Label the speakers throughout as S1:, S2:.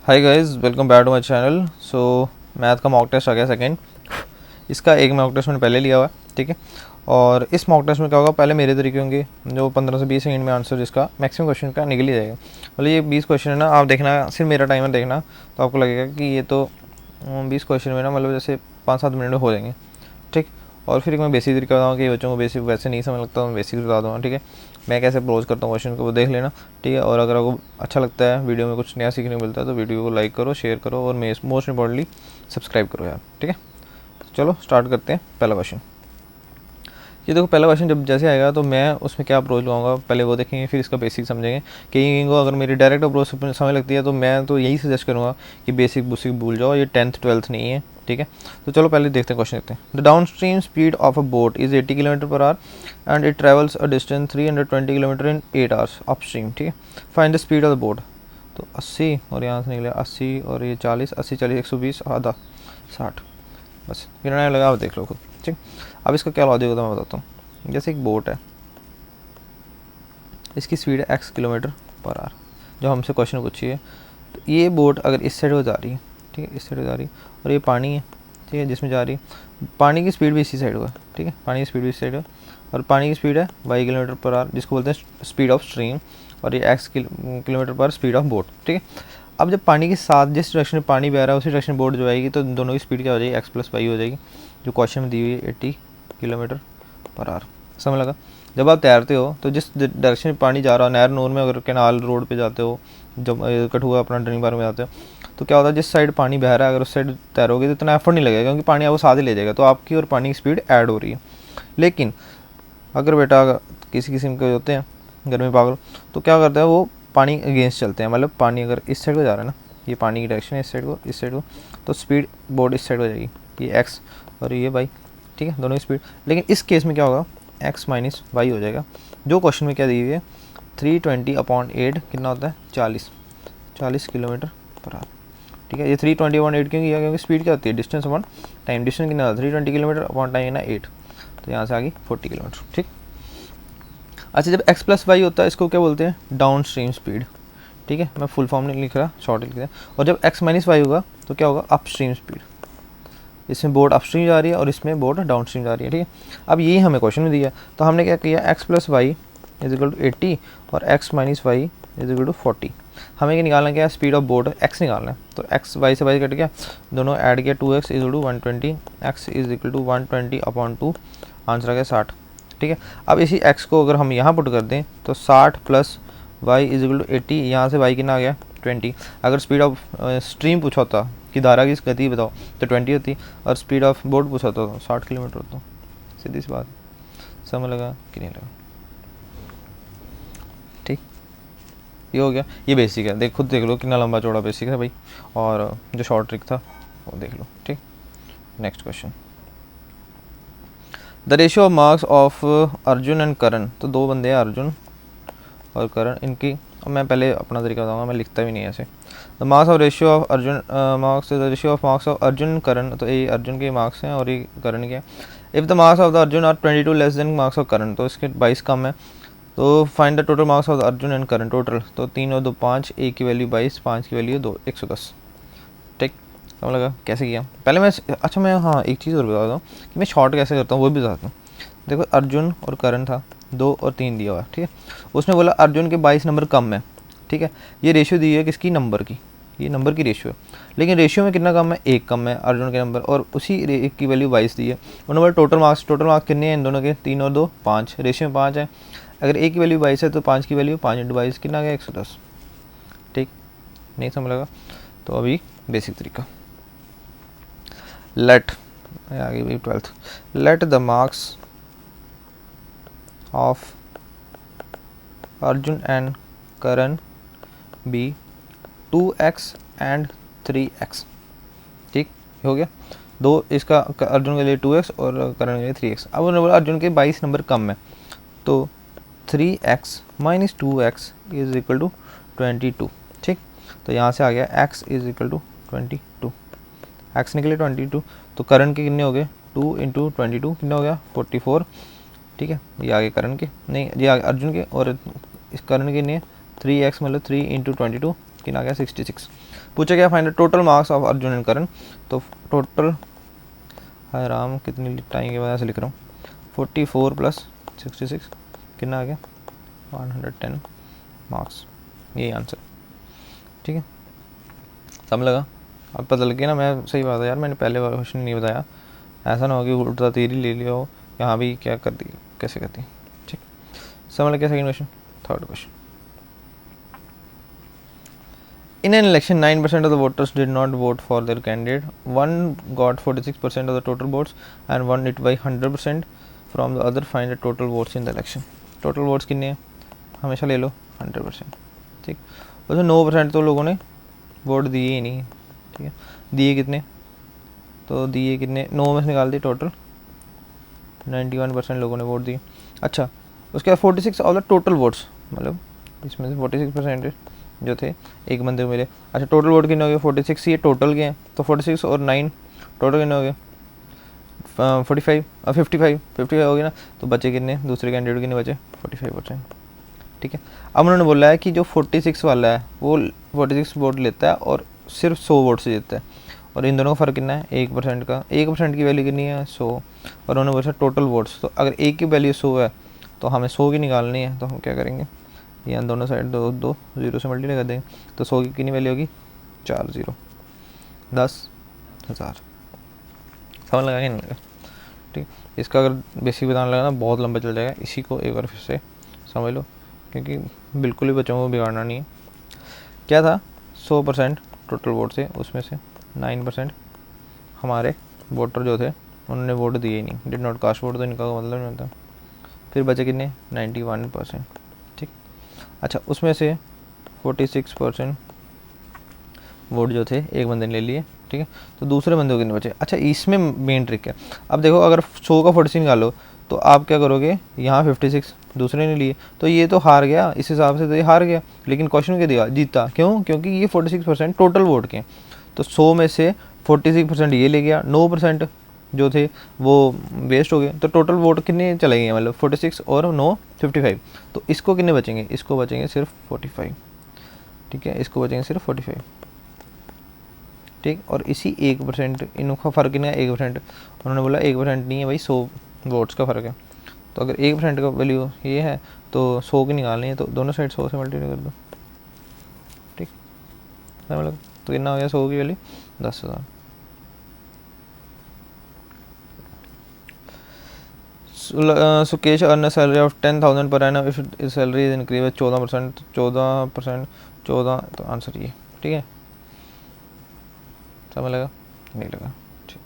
S1: Hi guys, welcome back to my channel. So math का mock test आ गया second. इसका एक मॉक टेस्ट मैंने पहले लिया हुआ है, ठीक है। और इस मॉक टेस्ट में क्या होगा, पहले मेरे तरीके होंगे जो 15 से 20 सेकंड में आंसर जिसका मैक्सिमम क्वेश्चन का निकल ही जाएगा। मतलब ये 20 क्वेश्चन है ना, आप देखना सिर्फ मेरा टाइमर देखना, तो आपको लगेगा कि ये तो 20 क्वेश्चन में ना मतलब जैसे 5-7 मिनट में हो जाएंगे, ठीक। और फिर मैं बेसिक तरीका बताऊँगा कि बच्चों को बेसिक वैसे नहीं समझ लगता, मैं बेसिक बता दूँगा, ठीक है। मैं कैसे अप्रोच करता हूँ क्वेश्चन को वो देख लेना, ठीक है। और अगर आपको अच्छा लगता है, वीडियो में कुछ नया सीखने को मिलता है, तो वीडियो को लाइक करो, शेयर करो और मोस्ट इंपॉर्टेंटली सब्सक्राइब करो यार, ठीक है। चलो स्टार्ट करते हैं। पहला क्वेश्चन, ये देखो पहला क्वेश्चन जब जैसे आएगा तो मैं उसमें क्या अप्रोच लगाऊंगा पहले वो देखेंगे, फिर इसका बेसिक समझेंगे। कहीं को अगर मेरी डायरेक्ट अप्रोच समझ लगती है तो मैं तो यही सजेस्ट करूँगा कि बेसिक बुसिक भूल जाओ, ये 10th 12th नहीं है, ठीक है। तो चलो पहले देखते हैं क्वेश्चन देखते हैं। The down stream speed of a boat is 80 km/h and it travels a distance 320 km in 8 hours up stream, ठीक है। Find the speed of the boat. तो 80 और यहाँ से निकले 80 और ये 40, 80 40 120 आधा 60, बस कितना टाइम लगा आप देख लो खुद, ठीक। अब इसका क्या लॉजिक होता है मैं बताता हूँ। जैसे एक बोट है, इसकी स्पीड है x km/h, जो हमसे क्वेश्चन पूछी है। तो ये बोट अगर इस साइड को जा रही है, ठीक है, इस साइड को जा रही है, और ये पानी है, ठीक है, जिसमें जा रही है, पानी की स्पीड भी इसी साइड को है, ठीक है, पानी की स्पीड भी इस साइड है। और पानी की स्पीड है y km/h, जिसको बोलते हैं स्पीड ऑफ स्ट्रीम, और ये x km/h speed of boat, ठीक है। अब जब पानी के साथ जिस डायरेक्शन में पानी बह रहा है उसी डायरेक्शन में बोट जो आएगी, तो दोनों की स्पीड क्या हो जाएगी, x + y हो जाएगी, जो क्वेश्चन में दी हुई है 80 km/h। समझ लगा। जब आप तैरते हो तो जिस डायरेक्शन में पानी जा रहा हो, नहर नूर में अगर कैनाल रोड पे जाते हो, जब कठुआ अपना ड्रिंक बार में जाते हो, तो क्या होता है, जिस साइड पानी बह रहा है अगर उस साइड तैरोगे तो इतना एफर्ट नहीं लगेगा, क्योंकि पानी आपको साथ ही ले जाएगा, तो आपकी और पानी की स्पीड ऐड हो रही है। लेकिन अगर बेटा किसी किस्म के होते हैं घर में पागल, तो क्या करता है वो पानी अगेंस्ट चलते हैं। मतलब पानी अगर इस साइड को जा रहा है ना, ये पानी की डायरेक्शन है इस साइड को, इस साइड को, तो स्पीड बोर्ड इस साइड हो जाएगी, ये एक्स और ये वाई, ठीक है, दोनों की स्पीड। लेकिन इस केस में क्या होगा, x - y हो जाएगा। जो क्वेश्चन में क्या दी हुई है 320/8 कितना होता है 40 km/h, ठीक है। ये 320/8 क्यों किया, क्योंकि स्पीड क्या होती है, डिस्टेंस अपॉन टाइम। डिस्टेंस कितना होता है 320 km/h टाइम ना 8, तो यहाँ से आ गई 40 km, ठीक। अच्छा, जब x + y होता है इसको क्या बोलते हैं, डाउन स्ट्रीम स्पीड, ठीक है। मैं फुल फॉर्म नहीं लिख रहा, शॉर्ट लिख रहा। और जब x - y होगा तो क्या होगा, अप स्ट्रीम स्पीड। इसमें बोट अप स्ट्रीम जा रही है और इसमें बोट डाउन स्ट्रीम जा रही है, ठीक है। अब यही हमें क्वेश्चन में दिया, तो हमने क्या किया, x + y = 80 और x - y = 40। हमें क्या निकालना, क्या स्पीड ऑफ बोट x निकालना है। तो x y से y कट गया, दोनों ऐड किया, 2x = 120, x = 120/2, आंसर आ गया 60, ठीक है। अब इसी x को अगर हम यहाँ पुट कर दें तो 60 + y = 80, यहाँ से y कितना आ गया 20। अगर स्पीड ऑफ स्ट्रीम पूछा होता कि धारा की गति बताओ तो 20 होती, और स्पीड ऑफ बोट पूछा तो 60 किलोमीटर होता। सीधी सी बात, समझ लगा कि नहीं लगा, ठीक। ये हो गया, ये बेसिक है, खुद देख लो कितना लंबा चौड़ा बेसिक है भाई। और जो शॉर्ट ट्रिक था वो देख लो, ठीक। Next question, the ratio of marks of Arjun and Karan. तो दो बंदे हैं अर्जुन और करण, इनकी मैं पहले अपना तरीका बताऊंगा, मैं लिखता भी नहीं है ऐसे। The marks of ratio of Arjun marks, the ratio of marks of Arjun Karan, तो ये अर्जुन के मार्क्स हैं और ये करण के। If the marks of the Arjun are 22 less than marks of Karan, तो इसके 22 कम है। तो find the total marks of the Arjun and Karan. Total तो 3 और 2 5, एक की वैल्यू 22, 5 की वैल्यू 2 110, ठीक। समझ लगा कैसे किया पहले मैं। अच्छा मैं हाँ एक चीज़ और बता दूँ कि मैं शॉर्ट कैसे करता हूँ वो भी बताता हूँ। देखो अर्जुन और करण था, 2 और 3 दिया हुआ है, ठीक है। उसने बोला अर्जुन के 22 नंबर कम है, ठीक है। ये रेशियो दी है किसकी, नंबर की, ये नंबर की रेशियो है। लेकिन रेशियो में कितना कम है, 1 कम है अर्जुन के नंबर, और उसी एक की वैल्यू 22 दी है। उन्होंने बोला टोटल मार्क्स कितने हैं इन दोनों के, 3 और 2 5, रेशियो में 5 है। अगर एक की वैल्यू 22 है तो 5 की वैल्यू 5 × 22 कितना गया 110, ठीक। नहीं समझ लगा। तो अभी बेसिक तरीका, लेट आगे भाई 12th, let the marks of Arjun and Karan be 2x and 3x, ठीक हो गया। दो इसका अर्जुन के लिए 2x और करण के लिए 3x। अब उन्होंने बोला अर्जुन के 22 नंबर कम है, तो 3x - 2x = 22, ठीक। तो यहाँ से आ गया x = 22, x निकले 22, तो करण के कितने हो गए 2 × 22 कितना हो गया 44, ठीक है। ये आगे करण के नहीं, ये आगे अर्जुन के, और इस करण के लिए 3x मतलब 3 × 22 कितना आ गया 66। पूछा क्या find total marks of Arjun and Karan, तो टोटल हाय राम कितनी टाइम के बाद ऐसे लिख रहा हूँ 44 प्लस 66 कितना आ गया 110 मार्क्स, यही आंसर। ठीक है, समझ लगा? अब पता लग गया ना, मैं सही बात है यार, मैंने पहले वाला क्वेश्चन नहीं बताया, ऐसा ना हो कि उल्टा तीर ही ले लिया हो, यहाँ भी क्या कर दी कैसे करती। ठीक, समझ लग गया? Second question. Third question, in an election 9% of the voters did not vote for their candidate, one got 46% of the total votes and won it by 100% from the other, find the total votes in the election। total votes कितने हैं, हमेशा ले लो 100%। ठीक, उसमें 9% तो लोगों ने vote दिए ही नहीं। ठीक है, दिए कितने, तो दिए कितने, 9 में से निकाल दिए, टोटल 91% लोगों ने वोट दिए। अच्छा, उसके बाद 46 ऑफ द टोटल वोट्स, मतलब इसमें से 46% जो थे एक बंदे को मिले। अच्छा, टोटल वोट कितने हो गए 46, ये टोटल के हैं, तो 46 और 9 टोटल कितने हो गए 45 और 55 हो गए ना, तो बचे कितने, दूसरे कैंडिडेट कितने बचे 45%। ठीक है, अब उन्होंने बोला है कि जो 46 वाला है वो 46 वोट लेता है और सिर्फ 100 वोट से जीतता है, और इन दोनों का फ़र्क कितना है 1% का, 1% की वैल्यू कितनी है 100, और उन्होंने बोला टोटल वोट्स, तो अगर एक की वैल्यू 100 है तो हमें 100 की निकालनी है, तो हम क्या करेंगे, यहाँ दोनों साइड दो दो जीरो से मल्टीप्लाई कर देंगे, तो 100 की कितनी वैल्यू होगी 4 0, 10,000। समझ लगा कि नहीं लगा? ठीक, इसका अगर बेसिक बताने लगा ना बहुत लंबा चल जाएगा, इसी को एक बार फिर से समझ लो, क्योंकि बिल्कुल ही बच्चों को बिगाड़ना नहीं है। क्या था, 100% टोटल वोट थे, उसमें से 9% हमारे वोटर जो थे उन्होंने वोट दिए ही नहीं, डिड नॉट कास्ट वोट, तो इनका मतलब नहीं होता। फिर बचे कितने 91%। ठीक, अच्छा, उसमें से 46% वोट जो थे एक बंदे ने ले लिए। ठीक है, तो दूसरे बंदे को कितने बचे। अच्छा, इसमें मेन ट्रिक है, अब देखो अगर 100 का 46 निकालो तो आप क्या करोगे, यहाँ 56 दूसरे ने लिए, तो ये तो हार गया, इस हिसाब से तो ये हार गया, लेकिन क्वेश्चन क्या दिया, जीता क्यों, क्योंकि ये 46% टोटल वोट के, तो 100 में से 46% ये ले गया, 9% जो थे वो वेस्ट हो गए, तो टोटल वोट कितने चले गए, मतलब 46 और 9 55, तो इसको कितने बचेंगे, इसको बचेंगे सिर्फ 45। ठीक है, इसको बचेंगे सिर्फ 45। ठीक, और इसी 1% इनका फ़र्क नहीं है 1%, उन्होंने बोला 1% नहीं है भाई, 100 वोट्स का फ़र्क है, तो अगर 1% का वैल्यू ये है तो 100 की निकालनी है, तो दोनों साइड 100 से मल्टीप्लाई कर दो। ठीक, मतलब तो कितना हो गया 100 की value 10,000। Sukesh earn a salary of 10,000 per annum, if salary is increase by 14%, 14 तो आंसर ये। ठीक है, समझ लगा नहीं लगा? ठीक,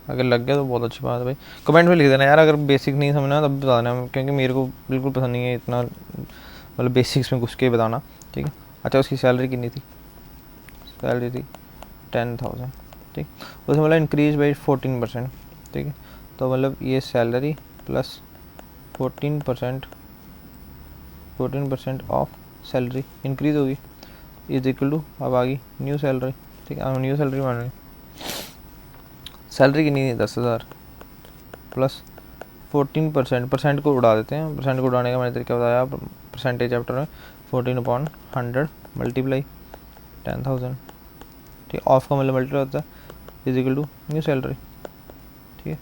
S1: अगर लग गया तो बहुत अच्छी बात है भाई, कमेंट में लिख देना यार, अगर बेसिक नहीं समझना तब बताना, क्योंकि मेरे को बिल्कुल पसंद नहीं है इतना, मतलब बेसिक्स में घुस के बताना। ठीक है, अच्छा, उसकी सैलरी कितनी थी, सैलरी थी 10,000। ठीक, उसमें मतलब इंक्रीज बाई 14%। ठीक है, तो मतलब ये salary plus 14% of salary increase होगी इज इक्वल टू, अब आ गई न्यू सैलरी। ठीक है, न्यू सैलरी मान रही, सैलरी कितनी थी 10,000 प्लस 14%, को उड़ा देते हैं, परसेंट को उड़ाने का मैंने तरीका बताया परसेंटेज चैप्टर में, 14/100 मल्टीप्लाई 10,000। ठीक, ऑफ का मतलब मल्टीप्लाई होता है is equal to new salary. ठीक है,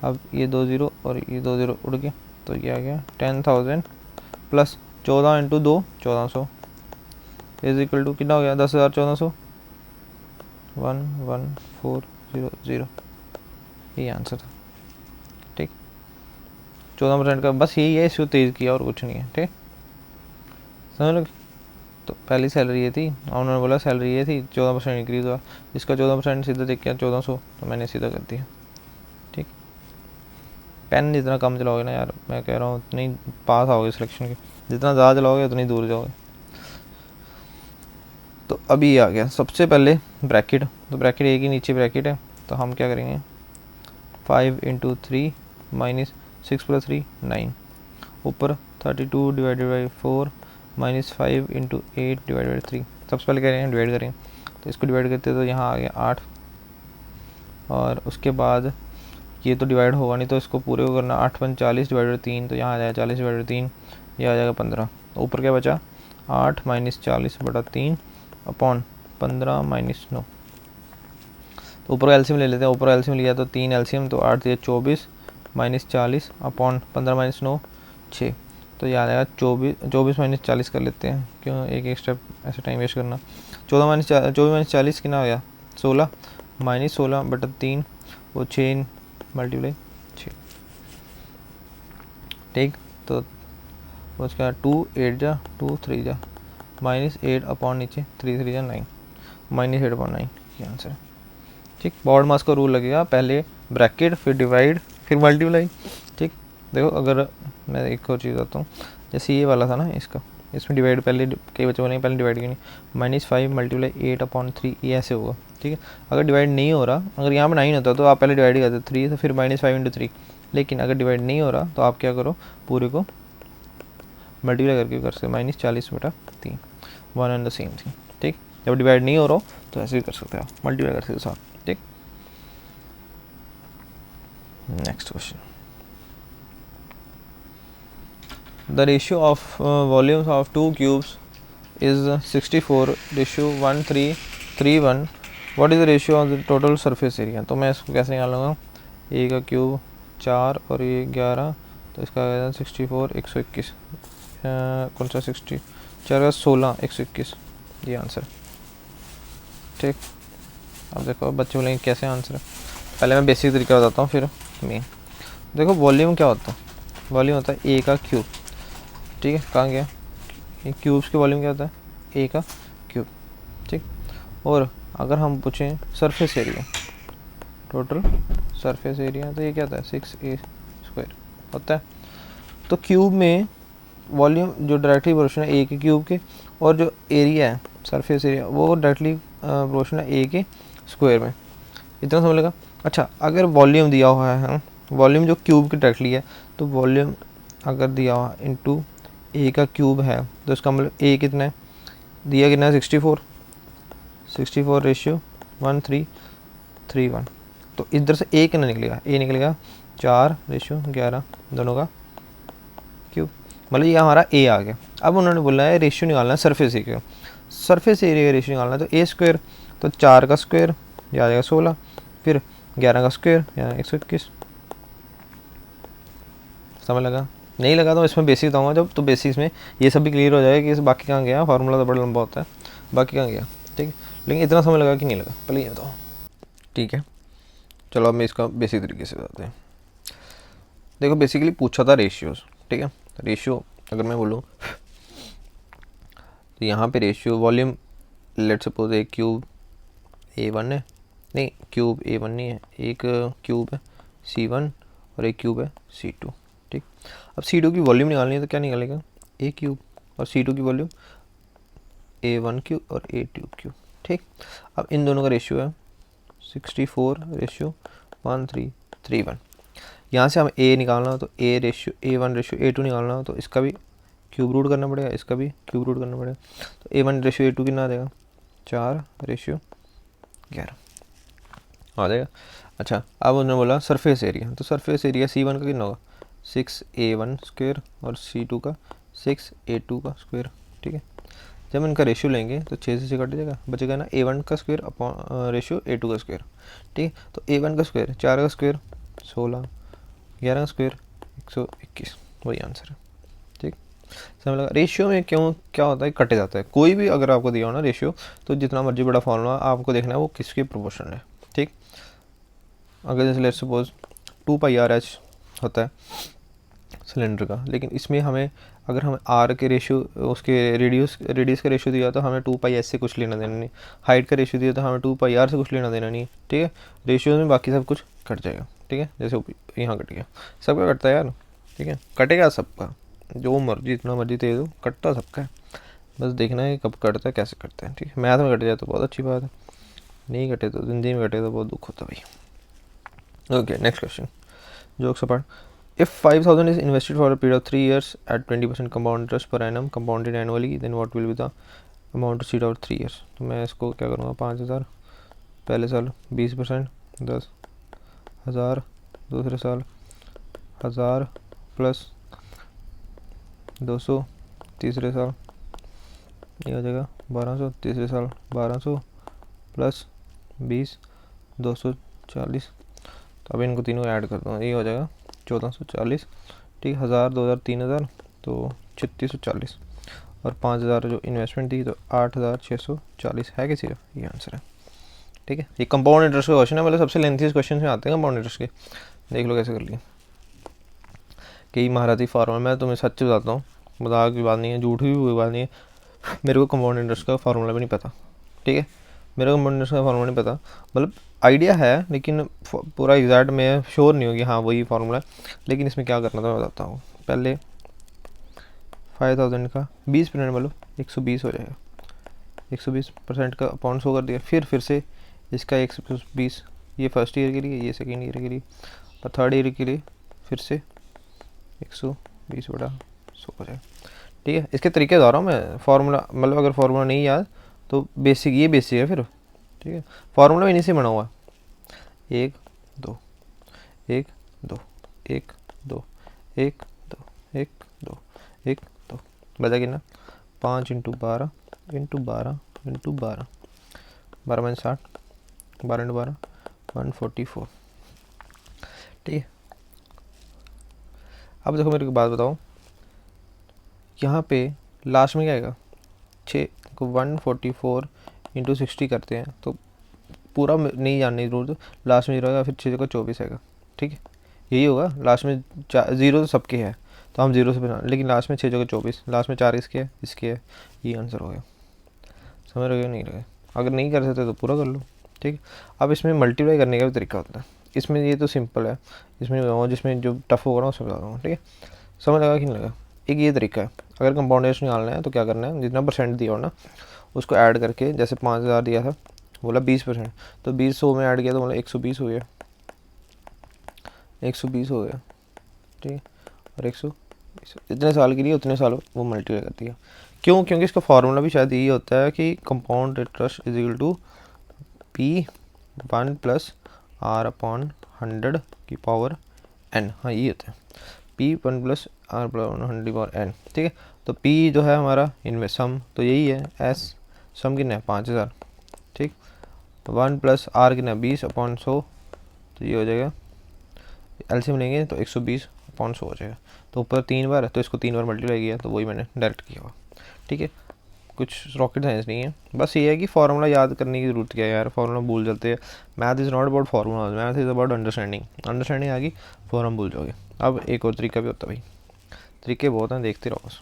S1: अब ये 2 0 और ये 2 0 उड़ गए, तो ये आ गया 10,000 plus 14 into 2 1400 is equal to कितना हो गया 10,000 1400 11400, यही आंसर था। ठीक, 14% का बस यही है, इसको तेज़ किया और कुछ नहीं है। ठीक, समझ लो, तो पहली सैलरी ये थी और उन्होंने बोला सैलरी ये थी, 14% इंक्रीज हुआ, इसका 14% सीधा देख के 1400, तो मैंने सीधा कर दिया। ठीक, पेन जितना कम चलाओगे ना यार, मैं कह रहा हूँ उतनी पास आओगे सिलेक्शन के, जितना ज़्यादा चलाओगे उतनी दूर जाओगे। तो अभी आ गया सबसे पहले ब्रैकेट, तो ब्रैकेट एक ही नीचे ब्रैकेट है, तो हम क्या करेंगे 5 × 3 माइनस 6 + 3 9, ऊपर 32 divided by 4 minus 5 × 8 divided by 3। सबसे पहले कह रहे हैं डिवाइड करें, तो इसको डिवाइड करते तो यहाँ आ गया 8, और उसके बाद ये तो डिवाइड होगा नहीं, तो इसको पूरे को करना 8 × 5 = 40 डिवाइडेड बाई 3, तो यहाँ आ जाएगा 40 डिवाइडेड बाई 3 ये आ जाएगा 15। तो ऊपर क्या बचा 8 माइनस 40/3 अपॉन 15 माइनस 9। तो ऊपर एलसीएम ले लेते हैं, ऊपर एलसीएम लिया तो 3 एलसीएम, तो 8 24 माइनस 40 अपॉन 15 माइनस 9 6। तो ये आ जाएगा 24 माइनस 40 कर लेते हैं, क्यों एक स्टेप ऐसे टाइम वेस्ट करना। 24 माइनस 40 कितना हो गया 16 माइनस 16/3 वो 6 मल्टीप्लाई 6। ठीक, तो उसका 2 8 जा 2 3 जा माइनस 8 अपॉन नीचे 3 3 जा 9 माइनस 8/9 ये आंसर है। ठीक, बॉड मास का रूल लगेगा, पहले ब्रैकेट फिर डिवाइड फिर मल्टीप्लाई। ठीक, देखो अगर मैं एक और चीज़ बताता हूँ, जैसे ये वाला था ना इसका, इसमें डिवाइड पहले कई बच्चों बोलेंगे पहले डिवाइड क्यों नहीं, -5 मल्टीप्लाई 8/3 ये ऐसे होगा। ठीक है, अगर डिवाइड नहीं हो रहा, अगर यहाँ पर 9 होता तो आप पहले डिवाइड ही करते 3 तो फिर -5 × 3, लेकिन अगर डिवाइड नहीं हो रहा तो आप क्या करो पूरे को मल्टीप्लाई करके कर सकते -40/3 one and the same thing. ठीक, जब डिवाइड नहीं हो रहा तो ऐसे भी कर सकते हो आप, मल्टीप्लाई कर सकते हो साथ। ठीक, next question, the ratio of volumes of two cubes is 64:1331. what is the ratio of the total surface area? तो मैं इसको कैसे निकाल लूँगा, ए का क्यूब 4 और ये 11, तो इसका 64 121 कौन सा 60 4 का 16 121 ये आंसर। ठीक, अब देखो बच्चे बोलेंगे कैसे आंसर है, पहले मैं बेसिक तरीका बताता हूँ फिर मेन। देखो वॉल्यूम क्या होता है, वॉल्यूम होता है ए का क्यूब। ठीक है, कहाँ गया ये क्यूब्स की वॉल्यूम क्या होता है ए का क्यूब। ठीक, और अगर हम पूछें surface area, total surface area, तो ये क्या होता है 6a² होता है। तो क्यूब में वॉल्यूम जो डायरेक्टली प्रोपोर्शनल है ए के क्यूब के, और जो एरिया है सरफेस एरिया वो डायरेक्टली प्रोपोर्शनल है ए के स्क्वायर में। इतना समझ लगा। अच्छा, अगर वॉल्यूम दिया हुआ है, वॉल्यूम जो क्यूब की डायरेक्टली है, तो वॉल्यूम अगर दिया हुआ इनटू ए का क्यूब है, तो इसका मतलब ए कितना है दिया, कितना है 64 रेशियो 1331। तो इधर से ए कितना निकलेगा, ए निकलेगा 4:11 दोनों का क्यूब, मतलब ये हमारा ए आ गया। अब उन्होंने बोला है रेशियो निकालना है सरफेस एरिया, सरफेस एरिया का रेशियो निकालना है, तो ए स्क्वायर, तो 4 का स्क्वायर ये आ जाएगा 16, फिर 11 का स्क्वायर यानी 121। समझ लगा? नहीं लगा तो इसमें बेसिक बताऊंगा जब, तो बेसिक्स में ये सब भी क्लियर हो जाएगा कि इस बाकी कहाँ गया, फार्मूला तो बड़ा लंबा होता है, बाकी कहाँ गया। ठीक है, लेकिन इतना समझ लगा कि नहीं लगा, पहले ये बताओ। ठीक है, चलो अब मैं इसका बेसिक तरीके से बताते हैं। देखो बेसिकली पूछा था रेशियोज। ठीक है, रेशियो अगर मैं बोलूँ तो यहाँ पे रेशियो वॉल्यूम लेट सपोज एक क्यूब A1 है, नहीं क्यूब A1 नहीं है, एक क्यूब है C1 और एक क्यूब है C2। ठीक, अब C2 की वॉल्यूम निकालनी है तो क्या निकालेगा A क्यूब, और C2 की वॉल्यूम A1 क्यूब और A2 क्यूब। ठीक, अब इन दोनों का रेशियो है 64:1331। यहाँ से हम A निकालना हो तो A ratio A1 ratio A2 निकालना हो तो इसका भी क्यूब रूट करना पड़ेगा, इसका भी क्यूब रूट करना पड़ेगा। तो A1 रेशियो A2 कितना आ जाएगा 4:11 आ जाएगा। अच्छा, अब उन्होंने बोला सरफेस एरिया, तो सरफेस एरिया C1 का कितना होगा 6a1² और C2 का 6a2²। ठीक है, जब इनका रेशियो लेंगे तो 6 से कट जाएगा, बचेगा ना A1 का स्क्वायर अपॉन रेशियो A2 का स्क्वायर। ठीक है, तो A1 का स्क्वायर 4 का स्क्वायर 16, 11 का स्क्वायर 121, वही आंसर है। ठीक, समझ लगा? रेशियो में क्यों क्या होता है कटे जाता है, कोई भी अगर आपको दिया हो ना रेशियो, तो जितना मर्जी बड़ा फॉर्मूला आपको देखना है वो किसके प्रोपोर्शनल है। ठीक, अगर जैसे लेट्स सपोज 2πRh होता है सिलेंडर का, लेकिन इसमें हमें अगर हमें आर के रेशियो उसके रेडियस का रेशियो दिया तो हमें 2πs से कुछ लेना देना नहीं, हाइट का रेशियो दिया तो हमें 2πr से कुछ लेना देना नहीं। ठीक है, रेशियो में बाकी सब कुछ कट जाएगा। ठीक है, जैसे यहाँ कट गया, सबका कटता है यार। ठीक है, कटेगा सबका, जो मर्जी इतना मर्जी दे दो कटता सबका है, बस देखना है कब कटता है कैसे कटता है। ठीक है, मैथ में कट जाए तो बहुत अच्छी बात है, नहीं कटे तो जिंदगी में कटे तो बहुत दुख होता है भाई। Okay, next question, jokes apart. If 5,000 is invested for a period of 3 years at 20% compound interest per annum compounded annually, then what will be the amount received over 3 years? तो मैं इसको क्या करूँगा 5,000 पहले साल 20%, 10,000 दूसरे साल 1,000 प्लस 200 तीसरे साल, ये हो जाएगा 1200 तीसरे साल, 1200 प्लस 20 240। तो अब इनको तीनों ऐड कर दो, ये हो जाएगा 1440। ठीक, 1000 2000 3000 तो 3640, और 5000 जो इन्वेस्टमेंट थी तो 8640 है किसी का, ये आंसर है। ठीक है, ये कंपाउंड इंटरेस्ट का क्वेश्चन है, मतलब सबसे लेंथीस्ट क्वेश्चन में आते हैं कंपाउंड इंटरेस्ट के। देख लो कैसे कर लिए, कई महारथी फार्मूला। मैं तुम्हें सच बताता हूँ, मजाक की बात नहीं है, झूठ भी कोई बात नहीं है, मेरे को कंपाउंड इंटरेस्ट का फार्मूला भी नहीं पता। ठीक है, मेरे को कंपाउंड इंटरेस्ट का फार्मूला नहीं पता, मतलब आइडिया है लेकिन पूरा एग्जैक्ट मैं श्योर नहीं होगी हाँ वही फार्मूला है। लेकिन इसमें क्या करना था मैं बताता हूँ। पहले 5000 का 20% मतलब 120 हो जाएगा, 120% का अपॉन 100 कर दिया। फिर से इसका 120, ये फर्स्ट ईयर के लिए, ये सेकेंड ईयर के लिए, और थर्ड ईयर के लिए फिर से 120/100 हो जाएगा। ठीक है, इसके तरीके बता रहा हूँ मैं, फार्मूला मतलब अगर फार्मूला नहीं याद तो बेसिक, ये बेसिक है फिर। ठीक है, फार्मूला भी इन्हीं से बना हुआ है, 1 2 1 2 1 2 1 2 1 2 1 2, बचा कितना 5 × 12 × 12 × 12, 12 - 60, 12 × 12 144। ठीक है, अब देखो मेरे को बात बताओ, यहाँ पे लास्ट में क्या आएगा, 6 को 144 × 60 करते हैं तो पूरा नहीं जानने की जरूरत, लास्ट में 0 आएगा, फिर 6 का 24 आएगा। ठीक है, यही होगा लास्ट में, 0 तो सबके है तो हम 0 से बना, लेकिन लास्ट में 6 का 24, लास्ट में 4 इसके है, ये आंसर हो गया। समझ रहे हो नहीं रहे, अगर नहीं कर सकते तो पूरा कर लो। ठीक है, अब इसमें मल्टीप्लाई करने का भी तरीका होता है, इसमें ये तो सिंपल है, इसमें जिसमें जो टफ होगा ना उसमें बता दूँगा। ठीक है, समझ लगा कि नहीं लगा। एक ये तरीका है, अगर कंपाउंडेशन निकालना है तो क्या करना है, जितना परसेंट दिया हो ना उसको ऐड करके, जैसे 5000 दिया था, बोला 20%, तो 20 100 में ऐड किया तो मतलब 120 हो गया, 120 हो गया। ठीक है, और 120 जितने साल के लिए उतने साल वो मल्टीप्लाई कर दिया। क्यों, क्योंकि इसका फार्मूला भी शायद यही होता है कि compound interest is equal to P1 + R/100⁻n। हाँ ये होता है P1 + R/100⁻n। ठीक है, तो P जो है हमारा इनमें सम तो यही है, S सम कितना है 5000। ठीक, 1 + R कितना 20/100, तो ये हो जाएगा, एलसीएम लेंगे तो 120/100 हो जाएगा। तो ऊपर 3 बार है तो इसको 3 बार मल्टीप्लाई किया, तो वही मैंने डायरेक्ट किया हुआ। ठीक है, कुछ रॉकेट साइंस नहीं है, बस ये है कि फार्मूला याद करने की ज़रूरत क्या है यार, फार्मूला भूल जाते हैं। Math is not about formula, math is about understanding. Understanding आ गई, फार्मूला भूल जाओगे। अब एक और तरीका भी होता है भाई, तरीके बहुत हैं, देखते रहो बस।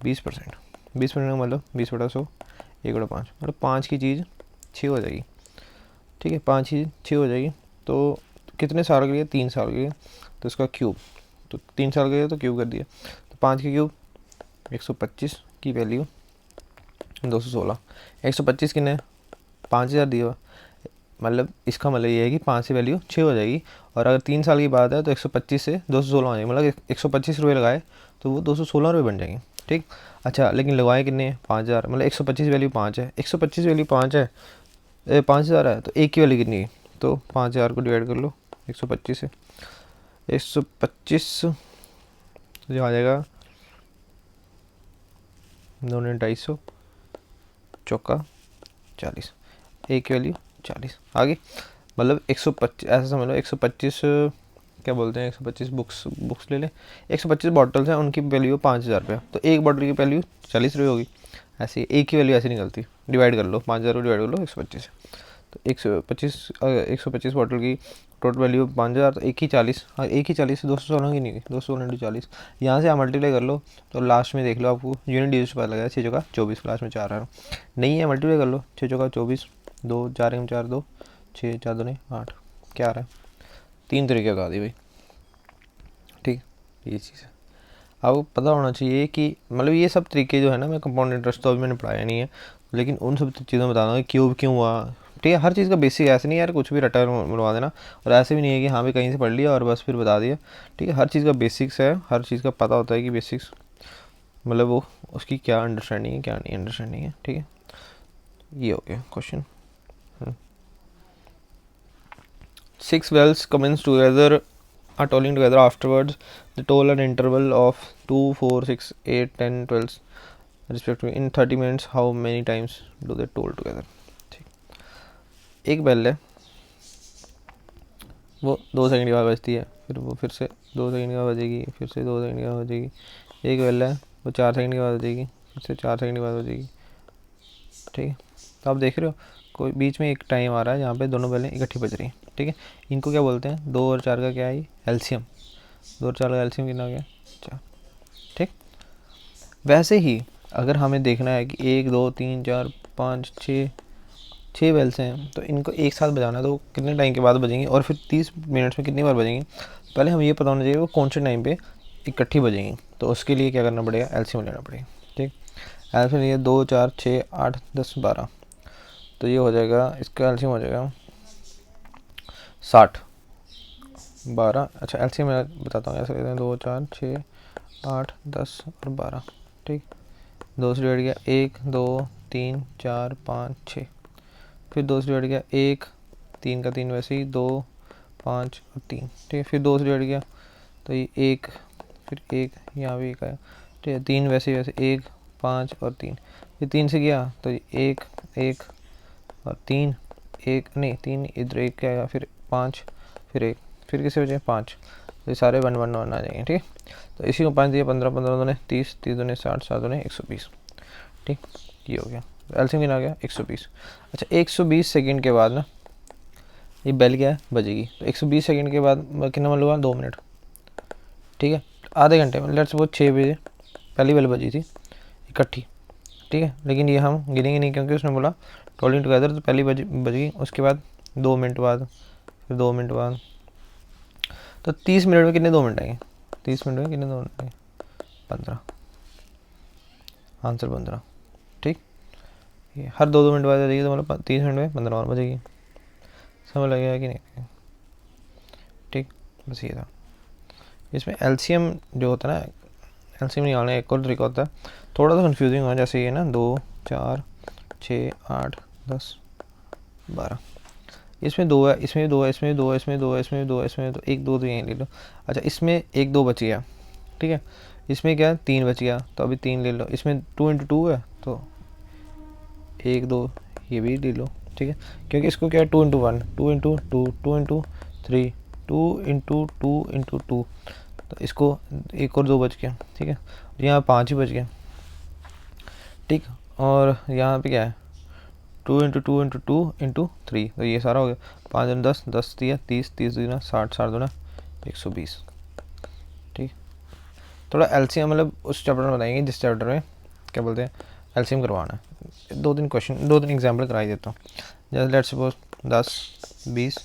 S1: 20%, 20% का मतलब 20/100, 1/5, मतलब 5 की चीज़ 6 हो जाएगी। ठीक है, 5 की 6 हो जाएगी, तो कितने साल के लिए, 3 साल के लिए, तो इसका क्यूब, तो 3 साल के लिए तो क्यूब कर दिया, तो 5 के क्यूब 125 की वैल्यू 216, 125 कितने 5000 दिया हुआ, मतलब इसका मतलब ये है कि 5 से वैल्यू 6 हो जाएगी। और अगर 3 साल की बात है तो 125 से 216 हो जाएगी, मतलब 125 रुपये लगाए तो वो 216 रुपये बन जाएंगे। ठीक, अच्छा लेकिन लगवाए कितने 5000, मतलब 125 वैल्यू 5 है, 125 वैल्यू 5 है, 5000 है, तो एक की वैल्यू कितनी है, तो 5000 को डिवाइड कर लो 125 से, 125 जो आ जाएगा 2 × 250, चौका 40, एक की वैल्यू 40 आगे, मतलब 125 ऐसा समझ लो, 125 क्या बोलते हैं, 125 बुक्स ले लें, 125 बॉटल्स हैं, उनकी वैल्यू 5000 रुपये, तो एक बॉटल की वैल्यू 40 रुपये होगी। ऐसे एक की वैल्यू ऐसे निकलती, डिवाइड कर लो 5000 को डिवाइड कर लो 125 से, तो 125 बॉटल की टोटल वैल्यू 5000, तो एक ही 40, हाँ एक ही 40 से 216 की नहीं हुई, 216 × 40, यहाँ से आप मल्टीप्लाई कर लो तो लास्ट में देख लो आपको यूनिट डिजिट पता लगा, 6 चौका 24, लास्ट में 4 आ रहा नहीं है, मल्टीप्लाई कर लो 6 चौका 24, 2 4 × 4 2, 6 4 2 8, क्या आ रहा है, 3 तरीके बता दी भाई। ठीक, ये चीज़ है, आपको पता होना चाहिए कि मतलब ये सब तरीके जो है ना, मैं कंपाउंड इंटरेस्ट तो अभी मैंने पढ़ाया नहीं है, लेकिन उन सब चीज़ों में बता दूँगा क्यों क्यों हुआ। ठीक है, हर चीज़ का बेसिक, ऐसे नहीं यार कुछ भी रटा बनवा देना, और ऐसे भी नहीं है कि हाँ भी कहीं से पढ़ लिया और बस फिर बता दिया। ठीक है, हर चीज़ का बेसिक्स है, हर चीज़ का पता होता है कि बेसिक्स मतलब वो उसकी क्या अंडरस्टैंडिंग है क्या नहीं अंडरस्टैंडिंग है। ठीक है, ये हो गया question. 6 wells commenced together are tolling together afterwards the toll at interval of 2, 4, 6, 8, 10, 12 respectively in 30 minutes, how many times do they toll together? ठीक, एक बेल है, वो 2 सेकंड के बाद बजती है, फिर वो फिर से 2 सेकंड के बाद बजेगी, फिर से 2 सेकंड के बाद बजेगी। एक बेल है, वो 4 सेकंड के बाद बजेगी, फिर से 4 सेकंड के बाद बजेगी। ठीक है, तो आप देख रहे हो कोई बीच में एक टाइम आ रहा है जहाँ पे दोनों बेलें इकट्ठी बज रही हैं। ठीक है, इनको क्या बोलते हैं, 2 और 4 का क्या है, एलसीएम। 2 और 4 का एलसीएम कितना हो गया, 4। ठीक, वैसे ही अगर हमें देखना है कि 1, 2, 3, 4, 5, 6 बेल्स हैं, तो इनको एक साथ बजाना है, तो कितने टाइम के बाद बजेंगी और फिर 30 मिनट्स में कितनी बार बजेंगी, पहले हम ये पता होना चाहिए वो कौन से टाइम पे इकट्ठी बजेंगी। तो उसके लिए क्या करना पड़ेगा, एलसीएम लेना पड़ेगा। ठीक, एलसीएम लिए 2, 4, 6, 8, 10, 12, तो ये हो जाएगा, इसका एलसीएम हो जाएगा 60, 12। अच्छा एलसीएम मैं बताता हूँ, ऐसे कहते हैं 2, 4, 6, 8, 10 और 12। ठीक, 2 से डिवाइड किया 1, 2, 3, 4, 5, 6, फिर 2 से डिवाइड किया 1, 3 का 3 वैसे ही 2, 5 और 3। ठीक है, फिर 2 से डिवाइड किया तो ये 1, फिर 1 यहाँ भी 1 आया। ठीक है, 3 वैसे ही वैसे 1, 5 और 3, फिर 3 से किया तो ये 1, 1 और 3, 1 नहीं 3 इधर 1 क्या आएगा, फिर 5, फिर 1, फिर किसी वजह 5, तो ये सारे 1, 1, 1 आ जाएंगे। ठीक, तो इसी को 5 दिया 15, 15 दूने 30, 30 दूने 60, 60 दूने 120। ठीक, ये हो गया, एलसीएम कितना आ गया, 120। अच्छा 120 सेकंड के बाद ना ये बेल क्या है, बजेगी, तो 120 सेकंड के बाद कितना मतलब हुआ, 2 मिनट। ठीक है, आधे घंटे में लेट्स सपोज 6 बजे पहली बेल बजी थी इकट्ठी। ठीक है, लेकिन ये हम गिनेंगे नहीं क्योंकि उसने बोला टोलिंग टुगेदर, तो पहली बजी, उसके बाद 2 मिनट बाद, फिर 2 मिनट बाद, तो 30 मिनट में कितने 2 मिनट आएंगे, 30 मिनट में कितने 2 मिनट आएंगे, 15, आंसर 15। ठीक, ये हर 2-2 मिनट बाद बजेगी, तो मतलब 30 मिनट में 15 और बजेगी। समझ लगेगा कि नहीं। ठीक, बस ये था। इसमें एलसीएम जो होता है ना, एलसीएम निकालने का एक और तरीका होता है, थोड़ा सा कंफ्यूजिंग हुआ, जैसे ये ना 2, 4, 6, 8, 10, 12, इसमें 2 है, इसमें 2 है, इसमें 2 है, इसमें 2 है, इसमें 2 है, इसमें तो 1, 2 तो यहीं ले लो। अच्छा इसमें 1, 2 बच गया। ठीक है, इसमें क्या है 3 बच गया, तो अभी 3 ले लो। इसमें 2 × 2 है, तो 1, 2 ये भी ले लो। ठीक है, क्योंकि इसको क्या है 2 × 1, 2 × 2, 2 × 3, 2 × 2 × 2, तो इसको 1 और 2 बच गया। ठीक है, यहाँ 5 ही बच गया। ठीक, और यहाँ पे क्या है 2 × 2 × 2 × 3, तो ये सारा हो गया 5 × 10, 10 दिया 30, 30 दूना 60, 60 दूना 120। ठीक, थोड़ा एलसीएम मतलब उस चैप्टर में बताएंगे जिस चैप्टर में क्या बोलते हैं एलसीएम करवाना है। 2-3 क्वेश्चन, 2-3 एग्जाम्पल कराई देता हूँ। जैसे लेट्स सपोज 10, 20,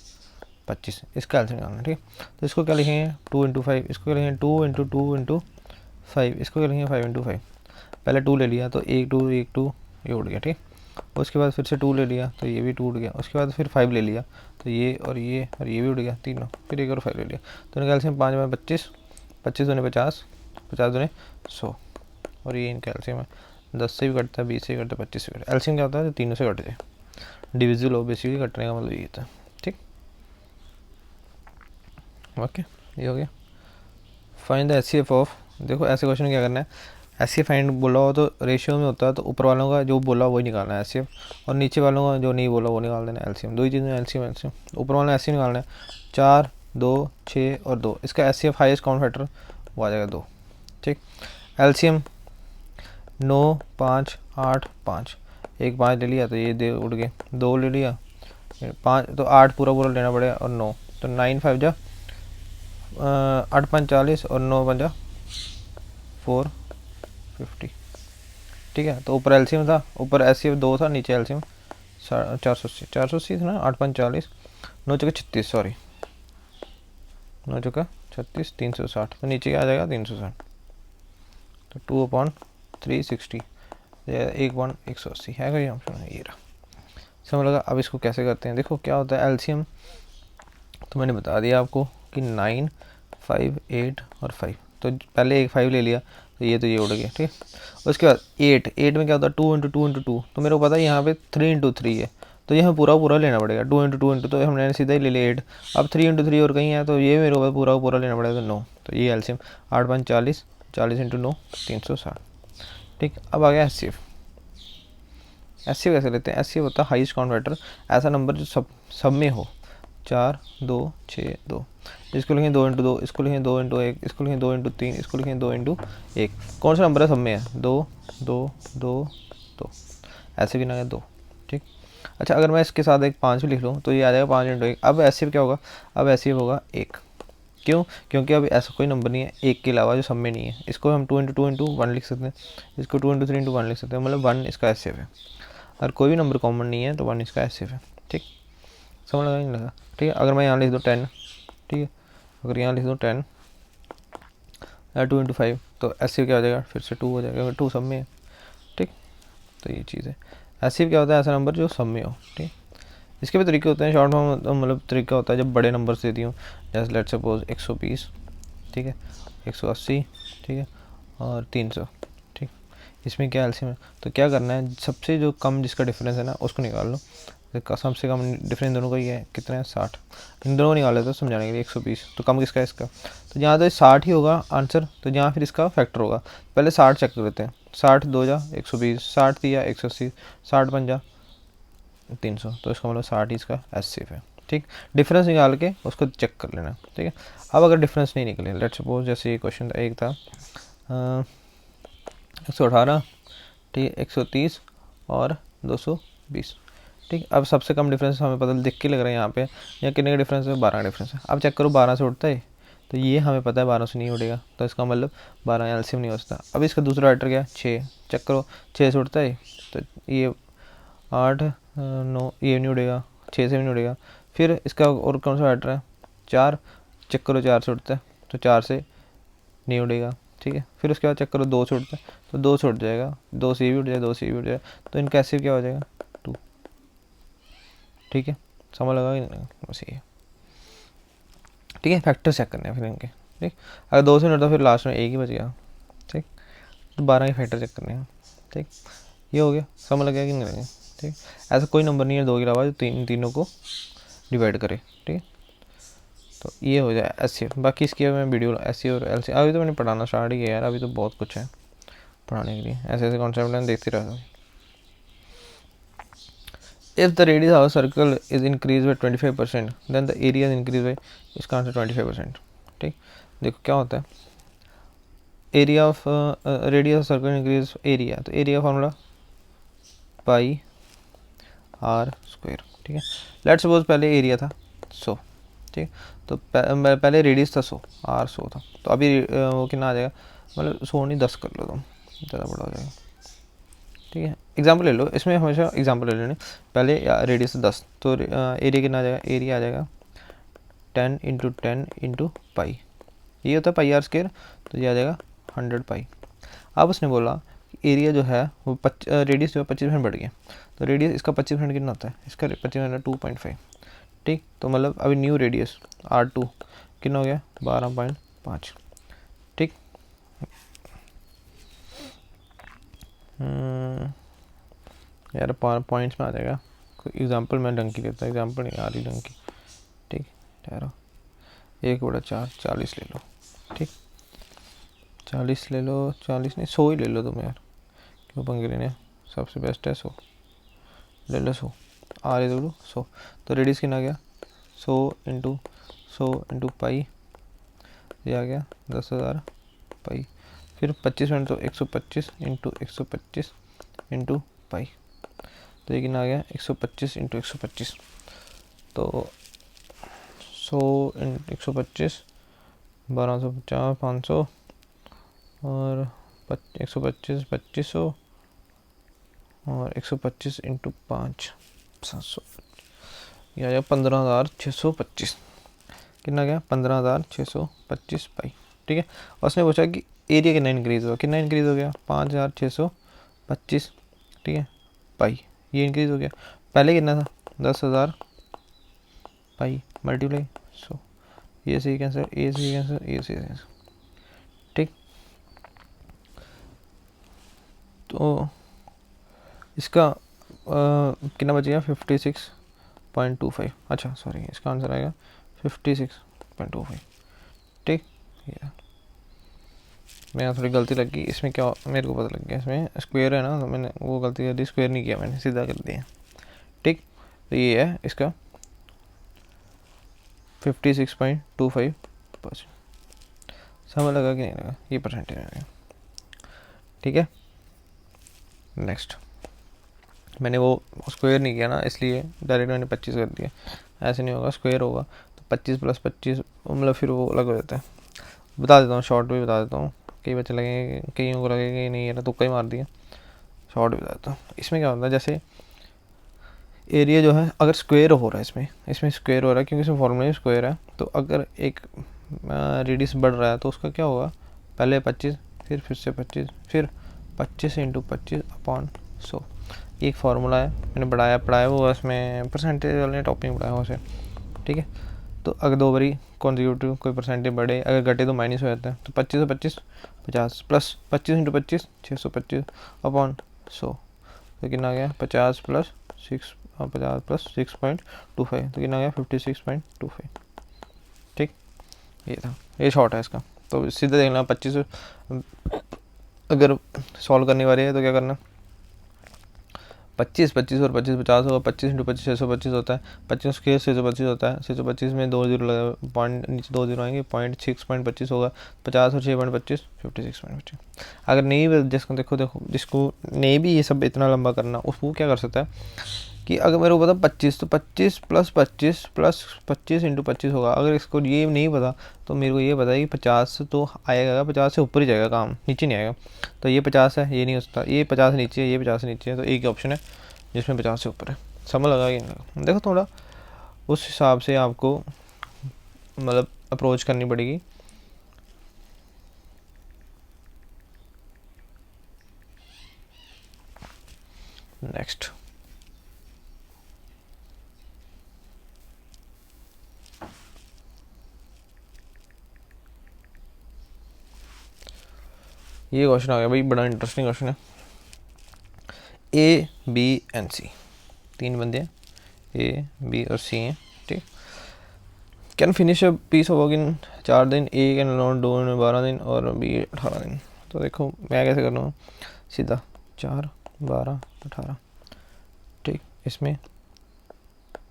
S1: 25, इसका एलसीएम निकालना है। ठीक, तो इसको क्या लिखेंगे 2 × 5, इसको क्या लिखेंगे 2 × 2 × 5, इसको क्या लिखेंगे 5 × 5। पहले 2 ले लिया तो 1, 2, 1, 2 ये उड़ गया। ठीक, उसके बाद फिर से 2 ले लिया तो ये भी टूट गया। उसके बाद फिर 5 ले लिया तो ये और ये भी उड़ गया तीनों। फिर 1 और 5 ले लिया, तो कैल्शियम 5 में 25, 25 दूने 50, 50 दूने 100, और ये इनका एलसीएम है। 10 से भी कटता है, 20 से भी कटता है, 25 से कटता है। एलसीएम क्या होता है, तो तीनों से कट जाए, डिविजिबल हो बेसिकली, कटने का मतलब ये था। ठीक, ओके ये हो गया। फाइंड द एचसीएफ ऑफ, देखो ऐसे क्वेश्चन क्या करना है, एचसीएफ फाइंड बोला हो तो रेशियो में होता है, तो ऊपर वालों का जो बोला वही निकालना है एचसीएफ, और नीचे वालों का जो नहीं बोला वो निकाल देना एलसीएम। दो ही चीज़ें एलसीएम, ऊपर वालों एचसीएफ निकालना है 4, 2, 6 और 2, इसका एचसीएफ हाईएस्ट काउंट फैक्टर वो आ जाएगा 2। ठीक, एलसीएम 9, 5, 8, 5, एक 5 ले लिया तो ये दे उड़ गए, 2 ले लिया 5, तो 8 पूरा लेना पड़ेगा, और 9, तो 9 5 जा 8 5 40 और 9 5 जा 450। ठीक है, तो ऊपर एलसीएम था, ऊपर एचसीएफ 2 था, नीचे एलसीएम 480 था ना, 8 5 40, 9 चौके 36, सॉरी 9 चौका 36, 360, तो नीचे आ जाएगा 360, तो 2/360, 1/180 है कोई ऑप्शन, ये रहा। समझ लगा। अब इसको कैसे करते हैं, देखो क्या होता है एलसीएम, तो मैंने बता दिया आपको कि 9, 5, 8 और 5, तो पहले एक 5 ले लिया तो ये उड़ गया। ठीक, उसके बाद 8 में क्या होता है 2 × 2 × 2, तो मेरे को पता है यहाँ पे 3 × 3 है, तो ये हमें पूरा पूरा लेना पड़ेगा। 2 × 2 तो हमने सीधा ही ले लिया 8। अब 3 × 3 और कहीं है तो ये मेरे को पूरा पूरा लेना पड़ेगा, तो 9। तो ये एलसीएम 8 × 5 40, 40 × 9 360। ठीक, अब आ गया H C F. H C F कैसे लेते हैं? एच सी एफ होता है हाईएस्ट काउंट फैक्टर, ऐसा नंबर जो सब में हो 4 2 6 2। इसको लिखें 2 × 2, इसको लिखें 2 × 1, इसको लिखें 2 × 3, इसको लिखें 2 × 1। कौन सा नंबर है सब में है? 2 2 2 2, ऐसे भी ना है 2। ठीक, अच्छा अगर मैं इसके साथ एक 5 भी लिख लूँ तो ये आ जाएगा 5 × 1। अब एच सी एफ क्या होगा? अब एच सी एफ होगा 1। क्यों? क्योंकि अब ऐसा कोई नंबर नहीं है 1 के अलावा जो सब में नहीं है। इसको हम 2 × 2 × 1 लिख सकते हैं, इसको 2 × 3 × 1 लिख सकते हैं, मतलब 1 इसका एच सी एफ है। अगर कोई भी नंबर कॉमन नहीं है तो 1 इसका एच सी एफ है। ठीक, समझ लगा नहीं लगा? ठीक है, अगर मैं यहाँ लिख दूँ 10, ठीक है, अगर यहाँ लिख दूँ 10 2 × 5 तो एच सी एफ क्या हो जाएगा? फिर से 2 हो जाएगा, 2 सब में है। ठीक, तो ये चीज़ है। एच सी एफ क्या होता है? ऐसा नंबर जो सब में हो। ठीक, इसके भी तरीके होते हैं शॉर्ट फॉर्म, मतलब तरीका होता है जब बड़े नंबर से दी हूँ, जैसे लेट सपोज 120, ठीक है, 180, ठीक है, और 300। ठीक, इसमें क्या एलसीएम है? तो क्या करना है, सबसे जो कम जिसका डिफरेंस है ना उसको निकाल लो। तो कम से कम डिफरेंस दोनों का ही है, कितना है? 60। इन दोनों को निकाल लेते हो समझाने के लिए। 120 तो कम किसका है? इसका। तो यहाँ तो 60 ही होगा आंसर, तो यहाँ फिर इसका फैक्टर होगा। पहले 60 चेक कर लेते हैं। 60 2 जा 120, 60 3 180, 60 5 जा 300, तो इसका मतलब 60 ही इसका एच सी एफ है। ठीक, डिफरेंस निकाल के उसको चेक कर लेना। ठीक है, अब अगर डिफरेंस नहीं निकले, लेट सपोज जैसे ये क्वेश्चन था, एक था 118, ठीक है, 130 और 220। ठीक, अब सबसे कम डिफरेंस हमें पता दिख के लग रहा है यहाँ पे, या कितने का डिफरेंस है? 12 का डिफरेंस है। अब चेक करो 12 से उठता है, तो ये हमें पता है 12 से नहीं उठेगा, तो इसका मतलब 12 एलसीएम नहीं हो सकता। अब इसका दूसरा लेटर क्या है? 6। चेक करो 6 से उठता है, तो ये 8 9, ये नहीं उड़ेगा, 6 से भी नहीं उड़ेगा। फिर इसका और कौन सा लेटर है? 4। चेक करो 4 से उठता है, तो 4 से नहीं उड़ेगा। ठीक है, फिर उसके बाद चेक करो 2 से उठता है, तो 2 से उठ जाएगा, 2 से भी उठ जाएगा, 2 से भी उठ जाएगा, तो इनका ऐसे क्या हो जाएगा? 2। ठीक है, समझ लगा कि नहीं? बस ये। ठीक है, फैक्टर चेक करने हैं फिर इनके। ठीक, अगर 2 से नहीं उठता फिर लास्ट में 1 ही बच गया। ठीक, तो 12 के फैक्टर चेक करने हैं। ठीक, ये हो गया, समझ लग गया कि नहीं? ठीक, ऐसा कोई नंबर नहीं है 2 के अलावा जो तीनों को डिवाइड करे। ठीक है, तो ये हो जाए एच सी एफ। बाकी इसकी मैं वीडियो एस सी और एल सी अभी तो मैंने पढ़ाना स्टार्ट ही किया यार, अभी तो बहुत कुछ है पढ़ाने के लिए, ऐसे ऐसे कॉन्सेप्ट मैं देखते रहता हूँ। If the radius of circle is increase by 25% then the area is increase by, इसका आंसर 25%। ठीक, देखो क्या होता है, area of radius of circle increase area, तो area formula pi r square. ठीक है, लेट्स सपोज पहले एरिया था 100, ठीक, तो पहले रेडियस था 100, आर 100 था, तो अभी वो कितना आ जाएगा, मतलब 100 नहीं 10 कर लो तुम, ज़्यादा बड़ा हो जाएगा। ठीक है, एग्जाम्पल ले लो, इसमें हमेशा एग्जाम्पल ले लेने। पहले रेडियस 10, तो एरिया कितना आ जाएगा? एरिया आ जाएगा 10 × 10 × पाई, ये होता है पाई आर स्क्वायर, तो ये आ जाएगा 100 पाई। अब उसने बोला एरिया जो है वो रेडियस जो है 25% बढ़ गया, तो रेडियस इसका 25% कितना होता है? इसका 25% 2.5। ठीक, तो मतलब अभी न्यू रेडियस R2 कितना हो गया? 12.5। ठीक, यार पॉइंट्स में आ जाएगा, कोई एग्जांपल मैं ढंग की लेता, एग्जांपल नहीं आ रही ढंग की। ठीक, ठहरो, 1/4 40 ले लो। ठीक, 40 ले लो, 40 नहीं 100 ही ले लो तुम यार, क्यों पंगे लेने, सबसे बेस्ट है 100 ले लो। 100 आ रही दो 100, तो रेडियस कितना आ गया? 100 × 100 × पाई, ये आ गया 10,000 पाई। फिर 25% तो 125 × 125 × पाई, तो ये कितना आ गया? 125 × 125, तो 100 × 125 1250 500 और 125 2500 और 125 × 5 700, यह आ जाएगा 15,625। कितना गया? 15,625 पाई। ठीक है, और उसने पूछा कि एरिया कितना इंक्रीज़ हुआ, कितना इंक्रीज़ हो गया? 5,625। ठीक है, पाई ये इंक्रीज़ हो गया, पहले कितना था? 10,000 पाई मल्टीप्लाई 100, ये सही कैंसर, ये सही कैंसर, ये सही कैंसर। ठीक, तो इसका कितना बचेगा 56.25। अच्छा सॉरी, इसका आंसर आएगा 56.25। ठीक, ये मेरा थोड़ी गलती लग गई इसमें, क्या मेरे को पता लग गया इसमें स्क्वायर है ना, तो मैंने वो गलती कर दी, स्क्वायर नहीं किया मैंने, सीधा कर दिया। ठीक, तो ये है इसका 56.25%। समझ लगा कि नहीं लगा, ये परसेंटेज में। ठीक है, नेक्स्ट मैंने वो स्क्वायर नहीं किया ना, इसलिए डायरेक्ट मैंने 25 कर दिया। ऐसे नहीं होगा, स्क्वायर होगा तो 25 + 25 मतलब फिर वो अलग हो जाता है। बता देता हूँ, शॉर्ट भी बता देता हूँ, कई बच्चे लगेंगे, कईयों को लगेगा कि नहीं ये ना तुक्का ही मार दिया। शॉर्ट भी बता देता हूँ। इसमें क्या होता है, जैसे एरिया जो है अगर स्क्वायर हो रहा है, इसमें स्क्वायर हो रहा है क्योंकि इसमें फॉर्मूला में स्क्वायर है, तो अगर एक रेडियस बढ़ रहा है तो उसका क्या होगा, पहले 25, फिर से 25, फिर 25 × 25/100। एक फार्मूला है, मैंने पढ़ाया वो इसमें परसेंटेज वाले टॉपिक पढ़ाया उसे। ठीक है, तो अगर 2 बारी कॉन्जिक्यूटिव कोई परसेंटेज बढ़े, अगर घटे तो माइनस हो जाता है, तो 25 से 25 50 प्लस 25 × 25 625/100, तो कितना आ गया 50 + 6.25, तो कितना आ गया 56.25। ठीक, ये था, ये शॉर्ट है इसका। तो सीधे देखना 25 अगर सॉल्व करने वाली है तो क्या करना, 25 25 और 25 50 होगा, 25 × 25 625 होता है, 25 के 625 होता है, 625 में 2 जीरो लगा, पॉइंट नीचे 2 जीरो आएंगे, 6.25 होगा, 50 और 6.25 56.25। अगर नहीं भी जिसको देखो जिसको नहीं भी ये सब इतना लंबा करना, उसको क्या कर सकता है कि अगर मेरे को पता 25 तो 25 + 25 + 25 × 25 होगा। अगर इसको ये नहीं पता तो मेरे को ये पता है कि 50 तो आएगा, 50 से ऊपर ही जाएगा काम, नीचे नहीं आएगा। तो ये 50 है, ये नहीं हो सकता, ये 50 नीचे है, ये 50 नीचे है, तो एक ही ऑप्शन है जिसमें 50 से ऊपर है। समझ लगा कि नहीं लगा? देखो थोड़ा उस हिसाब से आपको मतलब अप्रोच करनी पड़ेगी। नेक्स्ट ये क्वेश्चन आ गया भाई, बड़ा इंटरेस्टिंग क्वेश्चन है। A, B and C, 3 बंदे हैं, A, B और C हैं। ठीक, can finish a piece of work in 4 दिन, A can not do in 12 दिन और B 18 दिन। तो देखो मैं कैसे कर रहा हूँ, सीधा 4 12 18। ठीक, इसमें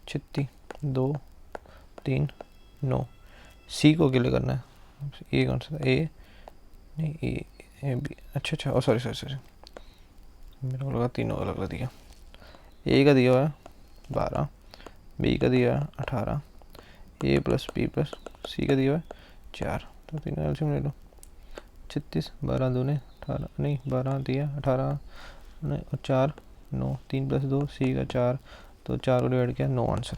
S1: 36 2 3 9। C को अकेले करना है, ए कौन सा, A नहीं, ए बी, अच्छा ओ सॉरी मेरे को लगा तीनों अलग दिया। ए का दिया हुआ है 12, बी का दिया है 18, ए + बी + सी का दिया हुआ है 4। तो तीनों एलसीएम ले लो, 36 12 दूने 18, नहीं 12 दिया 18 नहीं, और 4 9, 3 + 2 सी का 4, तो 4 को डिवाइड किया, 9 आंसर।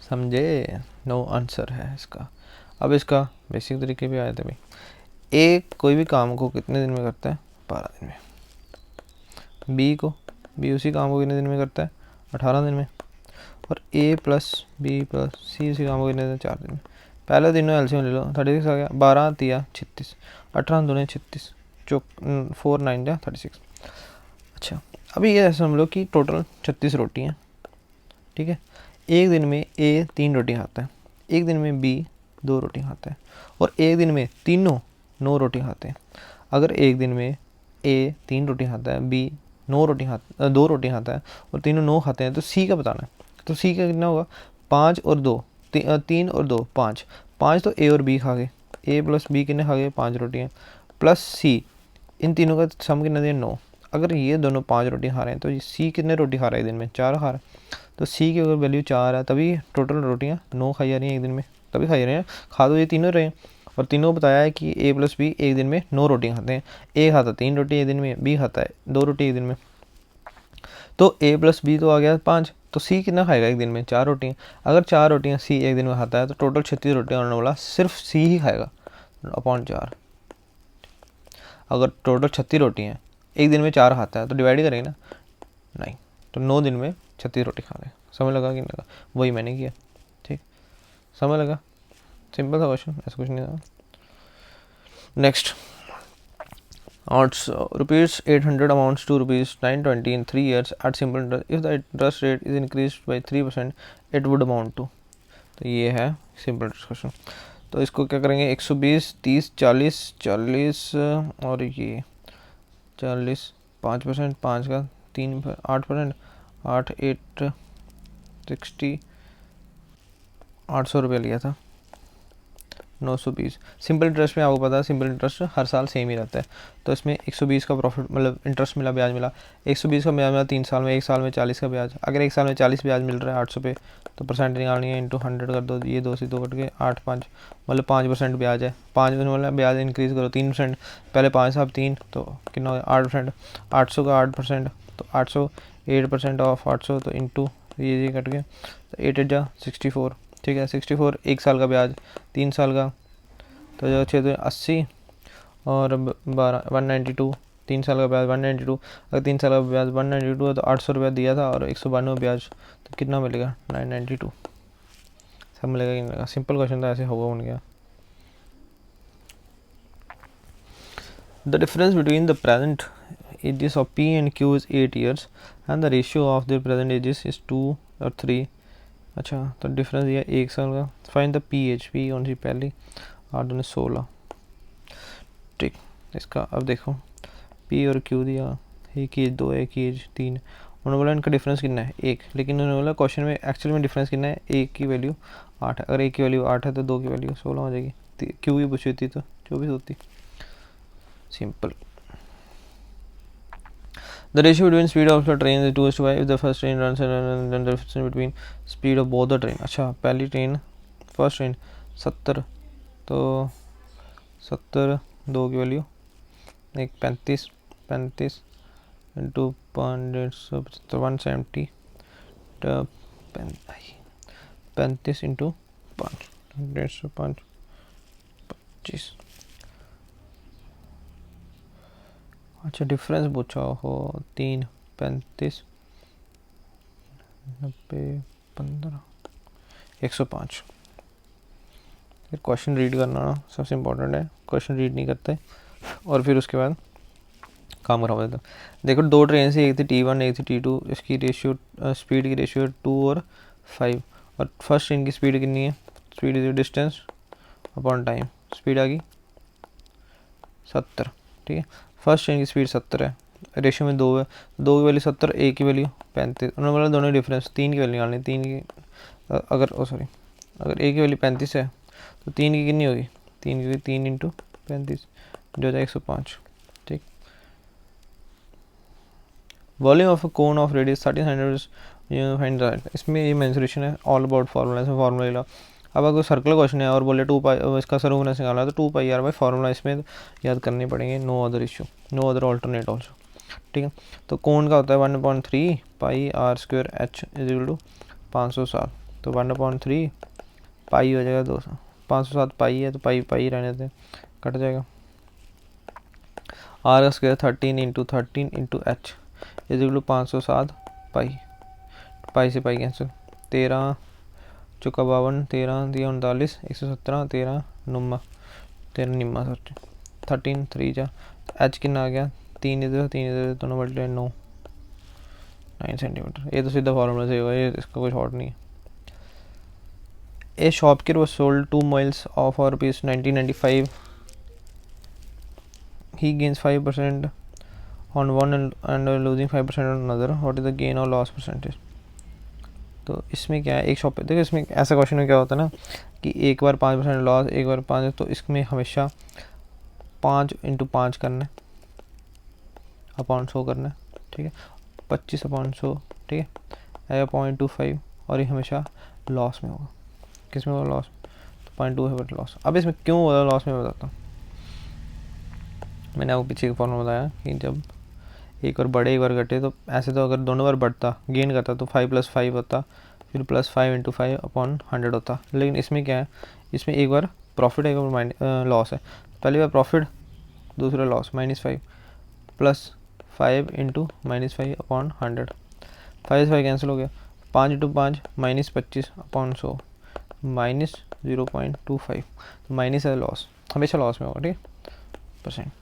S1: समझे, 9 आंसर है इसका। अब इसका बेसिक तरीके भी आए थे भाई। ए कोई भी काम को कितने दिन में करता है, 12 दिन में। बी उसी काम को कितने दिन में करता है, 18 दिन में। और ए + बी + सी उसी काम को कितने दिन, 4 दिन में। पहले तीनों एलसीएम ले लो, 36 आ गया, 12 दिया 36, 18 दूने 36, 4 9 जा 36। अच्छा, अभी ये समझ लो कि टोटल 36 रोटी हैं। ठीक है, एक दिन में ए 3 रोटी खाता है, एक दिन में बी 2 रोटी खाता है, और एक दिन में तीनों 9 रोटी खाते हैं। अगर एक दिन में ए 3 रोटी खाता है, बी 2 रोटी खाता है और तीनों 9 खाते हैं, तो सी का बताना है। तो सी का कितना होगा, 5 और 2 3 और 2 5। 5 तो ए और बी खा गए, ए + बी कितने खा गए, 5 रोटियाँ, प्लस सी, इन तीनों का सम कितना दिया, 9। अगर ये दोनों 5 रोटी खा रहे हैं तो सी कितने रोटी खा रहा है एक दिन में, 4 खा रहा है। तो सी की अगर वैल्यू 4 है, तभी टोटल रोटियाँ 9 खाई जा रही हैं एक दिन में, तभी खाई जा रही हैं। खा तो ये तीनों रहे हैं, और तीनों बताया है कि ए + बी एक दिन में 9 रोटियाँ खाते हैं। ए खाता 3 रोटी एक दिन में, बी खाता है 2 रोटी एक दिन में। तो ए + बी तो आ गया 5, तो सी कितना खाएगा एक दिन में, 4 रोटियाँ। अगर 4 रोटियाँ सी एक दिन में खाता है तो टोटल 36 रोटियाँ होने वाला सिर्फ सी ही खाएगा, अपॉन 4। अगर टोटल 36 रोटियाँ एक दिन में 4 खाता है तो डिवाइड ही करेंगे ना, नहीं, तो 9 दिन में 36 रोटी खा रहे। समझ लगा कि नहीं लगा, वही मैंने किया। ठीक, समझ लगा, सिंपल था क्वेश्चन, ऐसा कुछ नहीं था। Next, rupees 800 amounts to rupees 920 in 3 years at simple interest. If the interest rate is increased by 3%, it would amount to. तो ये है सिंपल इंटरेस्ट क्वेश्चन। तो इसको क्या करेंगे, 120, 30, 40, 40 और ये 40, 5%, 5 का 3, 8%, 8, 8, 60, 800 रुपये लिया था, 920। सिंपल इंटरेस्ट में आपको पता है सिंपल इंटरेस्ट हर साल सेम ही रहता है। तो इसमें 120 का प्रॉफिट मतलब इंटरेस्ट मिला, ब्याज मिला, 120 का ब्याज मिला 3 साल में, 1 साल में 40 का ब्याज। अगर 1 साल में 40 ब्याज मिल रहा है 800 पे, तो परसेंट निकालनी है, इंटू 100 कर दो, ये 2 से 2 कट के 8, 5 मतलब 5% ब्याज है। 5 मतलब ब्याज इंक्रीज़ करो 3%, पहले 5 अब 3 तो कितना हो गया 8%। 800 का 8% तो 800, 8% ऑफ 800 तो इंटू ये कट के तो 8 जा 64, ठीक है 64। 1 साल का ब्याज, 3 साल का तो जो 6 80 और 12 192, 3 साल का ब्याज 192। अगर 3 साल का ब्याज 192 है तो 800 रुपया दिया था और 192 ब्याज, तो कितना मिलेगा 992। सब मिलेगा कि नहीं मिलेगा? सिंपल क्वेश्चन था, ऐसे होगा बन गया। The difference between the present ages of P and Q is 8 years and the ratio of their present ages is 2 और 3। अच्छा तो डिफरेंस ये 1 साल का। Find the P H, P कौन सी पहली, 8 दूनी 16, ठीक। इसका अब देखो P और Q दिया, एक एज 2 है, एक एज 3। उन्होंने बोला इनका डिफरेंस कितना है 1, लेकिन उन्होंने बोला क्वेश्चन में एक्चुअली में डिफरेंस कितना है, 1 की वैल्यू 8 है। अगर 1 की वैल्यू 8 है तो 2 की वैल्यू 16 हो जाएगी। Q की पूछी होती तो 24 होती। Simple. The ratio between speed of the train is 2:5 if the first train runs and then the difference between speed of both the train। अच्छा पहली ट्रेन फर्स्ट ट्रेन 70 तो 70 2 की वैल्यू एक 35 इंटू 175 170 35 इंटू 5 150 25। अच्छा डिफरेंस पूछा हो 3 35 90 15 105। फिर question read करना सबसे इम्पोर्टेंट है, क्वेश्चन रीड नहीं करते और फिर उसके बाद काम खराब हो जाता है। देखो 2 ट्रेन से, एक थी T1 एक थी T2, इसकी रेशियो स्पीड की रेशियो 2 और 5 और फर्स्ट ट्रेन की स्पीड कितनी है, speed is distance upon time, speed आ गई 70, ठीक है। फर्स्ट ट्रेन की स्पीड 70 है, रेशियो में 2 है, 2 की वैल्यू 70, 1 की वैल्यू 35। उन्होंने बोला दोनों डिफरेंस 3 की वैल्यू निकालनी, 3 की अगर 1 की वैल्यू 35 है तो 3 की कितनी होगी, 3 की 3 इंटू 35 जो हो जाए 105, ठीक। Volume of a cone of radius 1300 find that. इसमें ये मेंसुरेशन है, ऑल अबाउट फार्मूला, इसमें फार्मूला ला। अब अगर सर्कुलर क्वेश्चन है और बोले 2 पाई इसका सर्कमफरेंस निकालना है तो 2 पाई आर बाई फार्मूला इसमें याद करने पड़ेंगे, no other issue, no other alternate also, ठीक है। तो कोन का होता है 1/3 pi r square h is equal to 507, तो 1/3 पाई हो जाएगा 200, 507 पाई है तो पाई रहने देते कट जाएगा। आर का square 13 into H is equal to 507 pi से पाई कैंसिल, 13 चौका 52, 13 दिया 39, 117, 13 नुम्मा 13 निम्मा सच 13 3 जा एच कितना आ गया 3 इधर दोनों बल्टे 9 सेंटीमीटर। ये तो सीधा फॉर्मूला से होगा, ये इसका कोई शॉर्ट नहीं है। ए shopkeeper was sold 2 miles of rupees 1995. He gains 5% on one and losing 5% on another. What is the gain or loss percentage? तो इसमें क्या है, एक शॉप पे देखो, इसमें ऐसा क्वेश्चन में क्या होता है ना कि एक बार 5% लॉस, एक बार 5, तो इसमें हमेशा 5 इंटू 5 करना है अपॉन 100 करना है, ठीक है। 25 अपॉन 100, ठीक है, 0.25 और ये हमेशा लॉस में होगा। किस में होगा लॉस, तो 0.2 है बट लॉस। अब इसमें क्यों होगा लॉस में बताता हूँ। मैंने आपको पीछे का फॉर्मूला बताया कि जब एक बार बढ़े एक बार घटे, तो ऐसे तो अगर दोनों बार बढ़ता गेन करता तो 5 + 5 होता, फिर +5 इंटू 5 अपॉन 100 होता। लेकिन इसमें क्या है, इसमें एक बार प्रॉफिट है एक बार लॉस है। पहली बार प्रॉफिट दूसरा लॉस -5 +5 इंटू -5 अपॉन 100, 5 से 5 कैंसिल हो गया, 5 इंटू 5 -25 अपॉन 100 -0.25, तो माइनस है लॉस, हमेशा लॉस में होगा, ठीक है percent.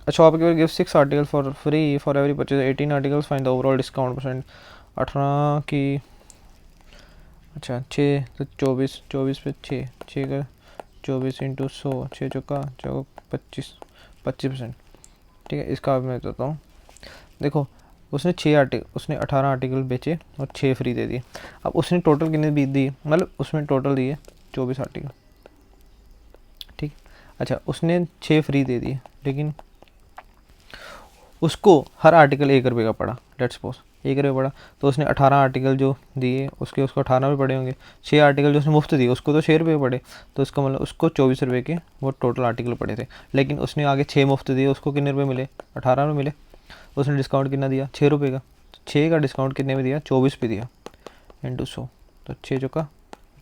S1: A shopkeeper gives 6 articles for free for every purchase 18 articles, find the overall discount percent। 18 की अच्छा 6 तो 24, 24 पे 6, 6 का 24 इंटू 100, 6 चौका 25%। ठीक है, इसका मैं बताता हूँ। देखो उसने 18 आर्टिकल बेचे और 6 फ्री दे दिए। अब उसने टोटल कितने भी दी, मतलब उसमें टोटल दिए 24 आर्टिकल। ठीक, अच्छा उसने 6 फ्री दे दिए, लेकिन उसको हर आर्टिकल 1 रुपये का पड़ा। लेट्स सपोज 1 रुपये पड़ा, तो उसने 18 आर्टिकल जो दिए उसको 18 रुपये पड़े होंगे। 6 आर्टिकल जो उसने मुफ्त दिए उसको तो 6 रुपये पड़े, तो इसका मतलब उसको 24 रुपये के वो टोटल आर्टिकल पड़े थे। लेकिन उसने आगे 6 मुफ्त दिए, उसको कितने रुपये मिले, 18 रुपये मिले। उसने डिस्काउंट कितना दिया, 6 रुपये का। 6 का डिस्काउंट कितने में दिया, 24 पे दिया इंटू 100, तो 6 चौका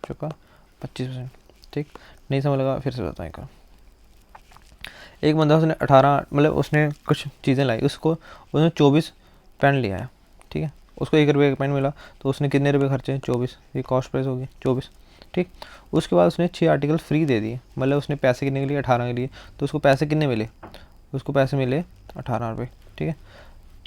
S1: 25%। ठीक, नहीं समझ लगा फिर से बताएं का। एक बंदा उसने 18 मतलब उसने कुछ चीज़ें लाई, उसको उसने 24 पेन लिया है। ठीक है, उसको 1 रुपये का पेन मिला, तो उसने कितने रुपये खर्चे, 24, ये कॉस्ट प्राइस होगी 24। ठीक, उसके बाद उसने 6 आर्टिकल फ्री दे दिए, मतलब उसने पैसे कितने के लिए, 18 के लिए, तो उसको पैसे कितने मिले, उसको पैसे मिले 18 रुपये। ठीक है,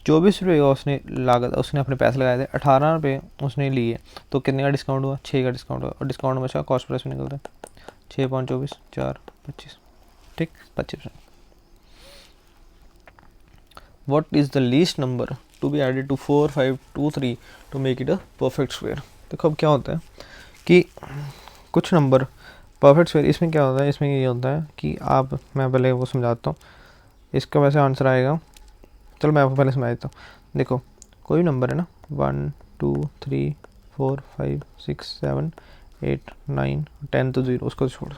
S1: 24 रुपये का उसने लागत, उसने अपने पैसे लगाए थे, 18 रुपये उसने लिए, तो कितने का डिस्काउंट हुआ, 6 का डिस्काउंट हुआ, और डिस्काउंट में कॉस्ट प्राइस में निकलता है 6 पाँच 24, 4 25। ठीक, 25%। What is the least number to be added to 4, 5, 2, 3 to make it a perfect square। देखो अब क्या होता है कि कुछ नंबर परफेक्ट स्क्वायर, इसमें क्या होता है, इसमें ये होता है कि आप, मैं पहले वो समझाता हूँ, इसका वैसे आंसर आएगा, चलो मैं आपको पहले समझा देता हूँ। देखो कोई नंबर है ना, 1 2 3 4 5 6 7 8 9 10 तो 0, उसको छोड़ो।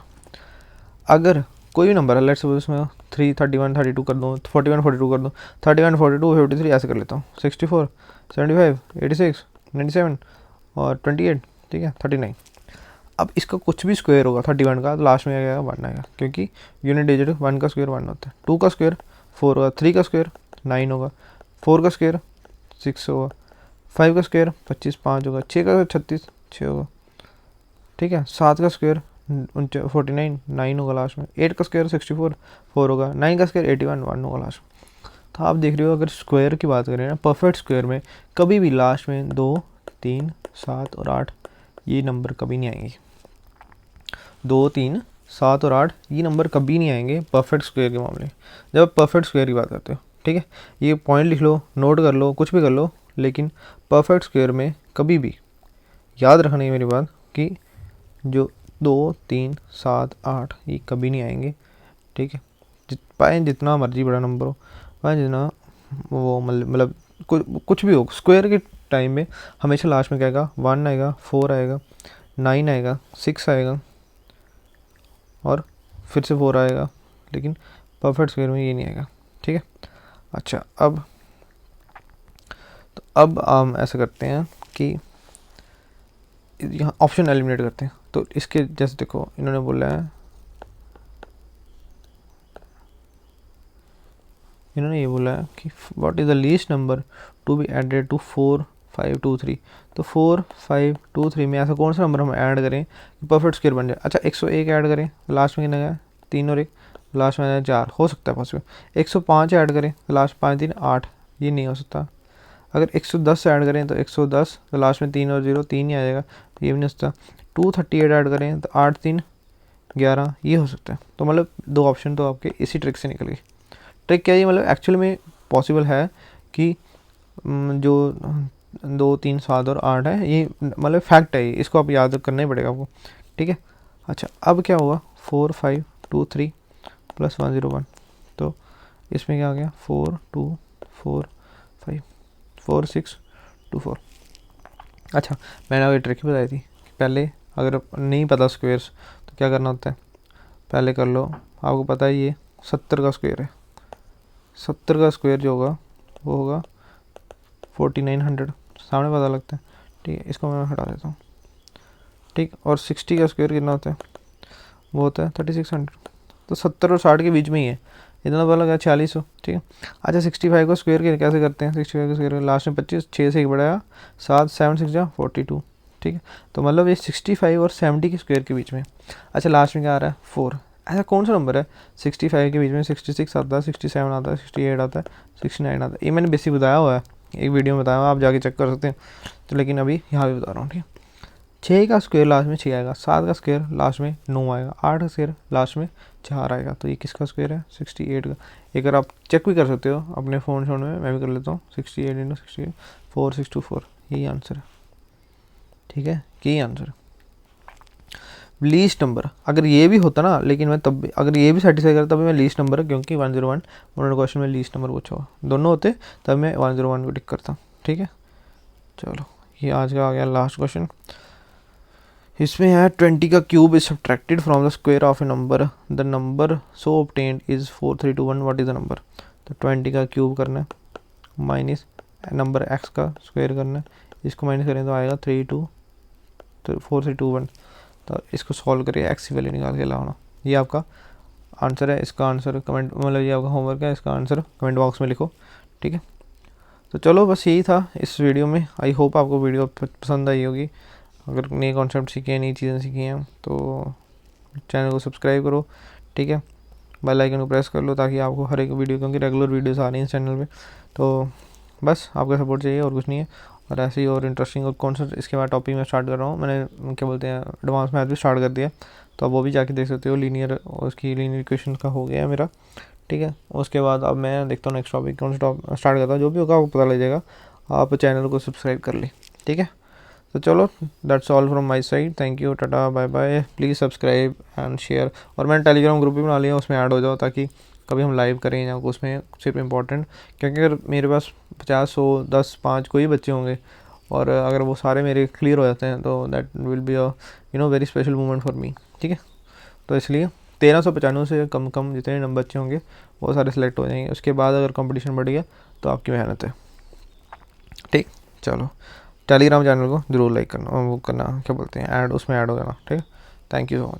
S1: अगर कोई भी नंबर है, लेट्स सपोज उसमें 3 31 32 कर दूँ, 41 42 कर दूँ, 31 42 53 ऐसे कर लेता हूँ, 64 75 86 97 और 28, ठीक है 39। अब इसका कुछ भी स्क्वायर होगा 31 का, तो लास्ट में आ जाएगा 1 आएगा, क्योंकि यूनिट डिजिट 1 का स्क्वायर 1 होता है, 2 का स्क्वायर 4 होगा, 3 का स्क्वायर 9 होगा, 4 का स्क्वायर 6 होगा, 5 का स्क्वायर 25 5 होगा, 6 का 36 6 होगा। ठीक है, 7 का स्क्वायर 49 9 होगा लास्ट में, 8 का स्क्वायर 64 4 होगा, 9 का स्क्वायर 81 1 होगा लास्ट में। तो आप देख रहे हो, अगर स्क्वायर की बात करें ना, परफेक्ट स्क्वायर में कभी भी लास्ट में 2 3 7 और 8 ये नंबर कभी नहीं आएंगे। 2 3 7 और 8 ये नंबर कभी नहीं आएंगे परफेक्ट स्क्वायर के मामले, जब आप परफेक्ट स्क्वायर की बात करते हो। ठीक है, ये पॉइंट लिख लो, नोट कर लो, कुछ भी कर लो, लेकिन परफेक्ट स्क्वायर में कभी भी याद रखना है मेरी बात कि जो 2 3 7 8 ये कभी नहीं आएंगे। ठीक है, पाए जितना मर्जी बड़ा नंबर हो, पाए जितना वो मतलब कुछ भी हो, स्क्वायर के टाइम में हमेशा लास्ट में क्या आएगा, 1 आएगा, 4 आएगा, 9 आएगा, 6 आएगा और फिर से 4 आएगा, लेकिन परफेक्ट स्क्वायर में ये नहीं आएगा। ठीक है, अच्छा अब हम ऐसा करते हैं कि यहाँ ऑप्शन एलिमिनेट करते हैं। तो इसके जैसे देखो इन्होंने बोला है, इन्होंने ये बोला है कि what is the least number to be added to 4 5 2 3। तो 4 5 2 3 में ऐसा कौन सा नंबर हम ऐड करें कि परफेक्ट स्क्वायर बन जाए। अच्छा 101 ऐड करें, लास्ट में कितना गया 3 और 1, लास्ट में 4, हो सकता है पॉसिबल। 105 ऐड करें, लास्ट 5 3 8, ये नहीं हो सकता। अगर 110 ऐड करें तो 110, तो लास्ट में 3 और 0 3 ही आ जाएगा, ये भी नहीं हो सकता। 238 ऐड करें तो 8 3 11, ये हो सकता है। तो मतलब 2 ऑप्शन तो आपके इसी ट्रिक से निकल गई। ट्रिक क्या है, मतलब एक्चुअल में पॉसिबल है कि जो 2 3 7 और 8 है, ये मतलब फैक्ट है, इसको आप याद करना ही पड़ेगा आपको। ठीक है, अच्छा अब क्या होगा, 4 5 2 3 प्लस 1 0 1, तो इसमें क्या आ गया 4 2 4 5 4 6 2 4। अच्छा मैंने अगर ट्रिक बताई थी कि पहले अगर नहीं पता स्क्वेयर्स तो क्या करना होता है, पहले कर लो, आपको पता है ये 70 का स्क्वायर है, 70 का स्क्वायर जो होगा वो होगा 4900, सामने पता लगता है। ठीक है, इसको मैं हटा देता हूँ। ठीक, और 60 का स्क्वायर कितना होता है, वो होता है 3600, तो 70 और 60 के बीच में ही है, इतना पता लगा 4600। ठीक है, अच्छा 65 का स्क्वायर कैसे करते हैं, 65 का स्क्वायर लास्ट में 25, 6 से 1 बढ़ाया 7 7 6 जा 42। ठीक है, तो मतलब ये 65 और 70 के स्क्वायर के बीच में। अच्छा लास्ट में क्या आ रहा है 4, ऐसा कौन सा नंबर है 65 के बीच में 66 आता है, 67 आता है, 68 आता है, 69 आता है। ये मैंने बेसिक बताया हुआ है, एक वीडियो में बताया हुआ, आप जाके चेक कर सकते हैं। तो लेकिन अभी यहाँ भी बता रहा हूँ, ठीक है। 6 का स्क्वायर लास्ट में 6 आएगा, 7 का स्क्वायर लास्ट में 9 आएगा, 8 का स्क्वायर लास्ट में 4 आएगा। तो ये किसका स्क्वायर है 68 का। एक अगर आप चेक भी कर सकते हो अपने फ़ोन शोन में, मैं भी कर लेता हूँ। 68 × 68 4624, यही आंसर है, ठीक है, यही आंसर है। लीस्ट नंबर अगर ये भी होता ना, लेकिन मैं तब भी अगर ये भी सेटिस्फाई करता तभी मैं लीस्ट नंबर, क्योंकि 101 उन्होंने क्वेश्चन में लीस्ट नंबर पूछा हुआ, दोनों होते तब मैं 101 को टिक करता, ठीक है। चलो ये आज का आ गया लास्ट क्वेश्चन। इसमें है 20 का cube is subtracted from the square of A number, the number so obtained is 4321, what is the number. तो 20 का क्यूब करना है माइनस नंबर एक्स का स्क्वायर करना है, इसको माइनस करें तो आएगा 4321। तो इसको सॉल्व करिए, एक्स की वैल्यू निकाल के लाना। ये आपका आंसर है, इसका आंसर कमेंट, मतलब ये आपका होमवर्क है, इसका आंसर कमेंट बॉक्स में लिखो, ठीक है। तो चलो बस यही था इस वीडियो में। आई होप आपको वीडियो पसंद आई होगी। अगर नए कॉन्सेप्ट सीखे हैं, नई चीज़ें सीखी हैं तो चैनल को सब्सक्राइब करो, ठीक है। बेल आइकन को प्रेस कर लो ताकि आपको हर एक वीडियो, क्योंकि रेगुलर वीडियोस आ रही हैं इस चैनल पे, तो बस आपका सपोर्ट चाहिए और कुछ नहीं है। और ऐसे ही और इंटरेस्टिंग और कॉन्सेप्ट इसके बाद टॉपिक में स्टार्ट कर रहा हूँ, मैंने क्या बोलते हैं एडवांस मैथ भी स्टार्ट कर दिया, तो आप वो भी जाके देख सकते हो। लीनियर, उसकी लीनियर इक्वेशन का हो गया है मेरा, ठीक है। उसके बाद अब मैं देखता हूँ नेक्स्ट टॉपिक कौन सा स्टार्ट करता हूँ, जो भी होगा आपको पता लग जाएगा। आप चैनल को सब्सक्राइब कर ली, ठीक है। तो चलो that's all from my side, thank you, tata bye bye, please subscribe and share. और मैंने टेलीग्राम ग्रुप भी बना लिया, उसमें ऐड हो जाओ ताकि कभी हम लाइव करें या उसमें सिर्फ इम्पोर्टेंट, क्योंकि अगर मेरे पास 50 100 10 5 कोई बच्चे होंगे और अगर वो सारे मेरे क्लियर हो जाते हैं तो that will be a very special moment for me, ठीक है। तो इसलिए 1395 से कम कम जितने नंबर बच्चे होंगे वो सारे सिलेक्ट हो जाएंगे। उसके बाद अगर कंपटीशन बढ़ गया तो आपकी मेहनत है, ठीक। चलो टेलीग्राम चैनल को जरूर लाइक करना, वो करना क्या बोलते हैं ऐड, उसमें ऐड हो जाना, ठीक है। Thank you so much.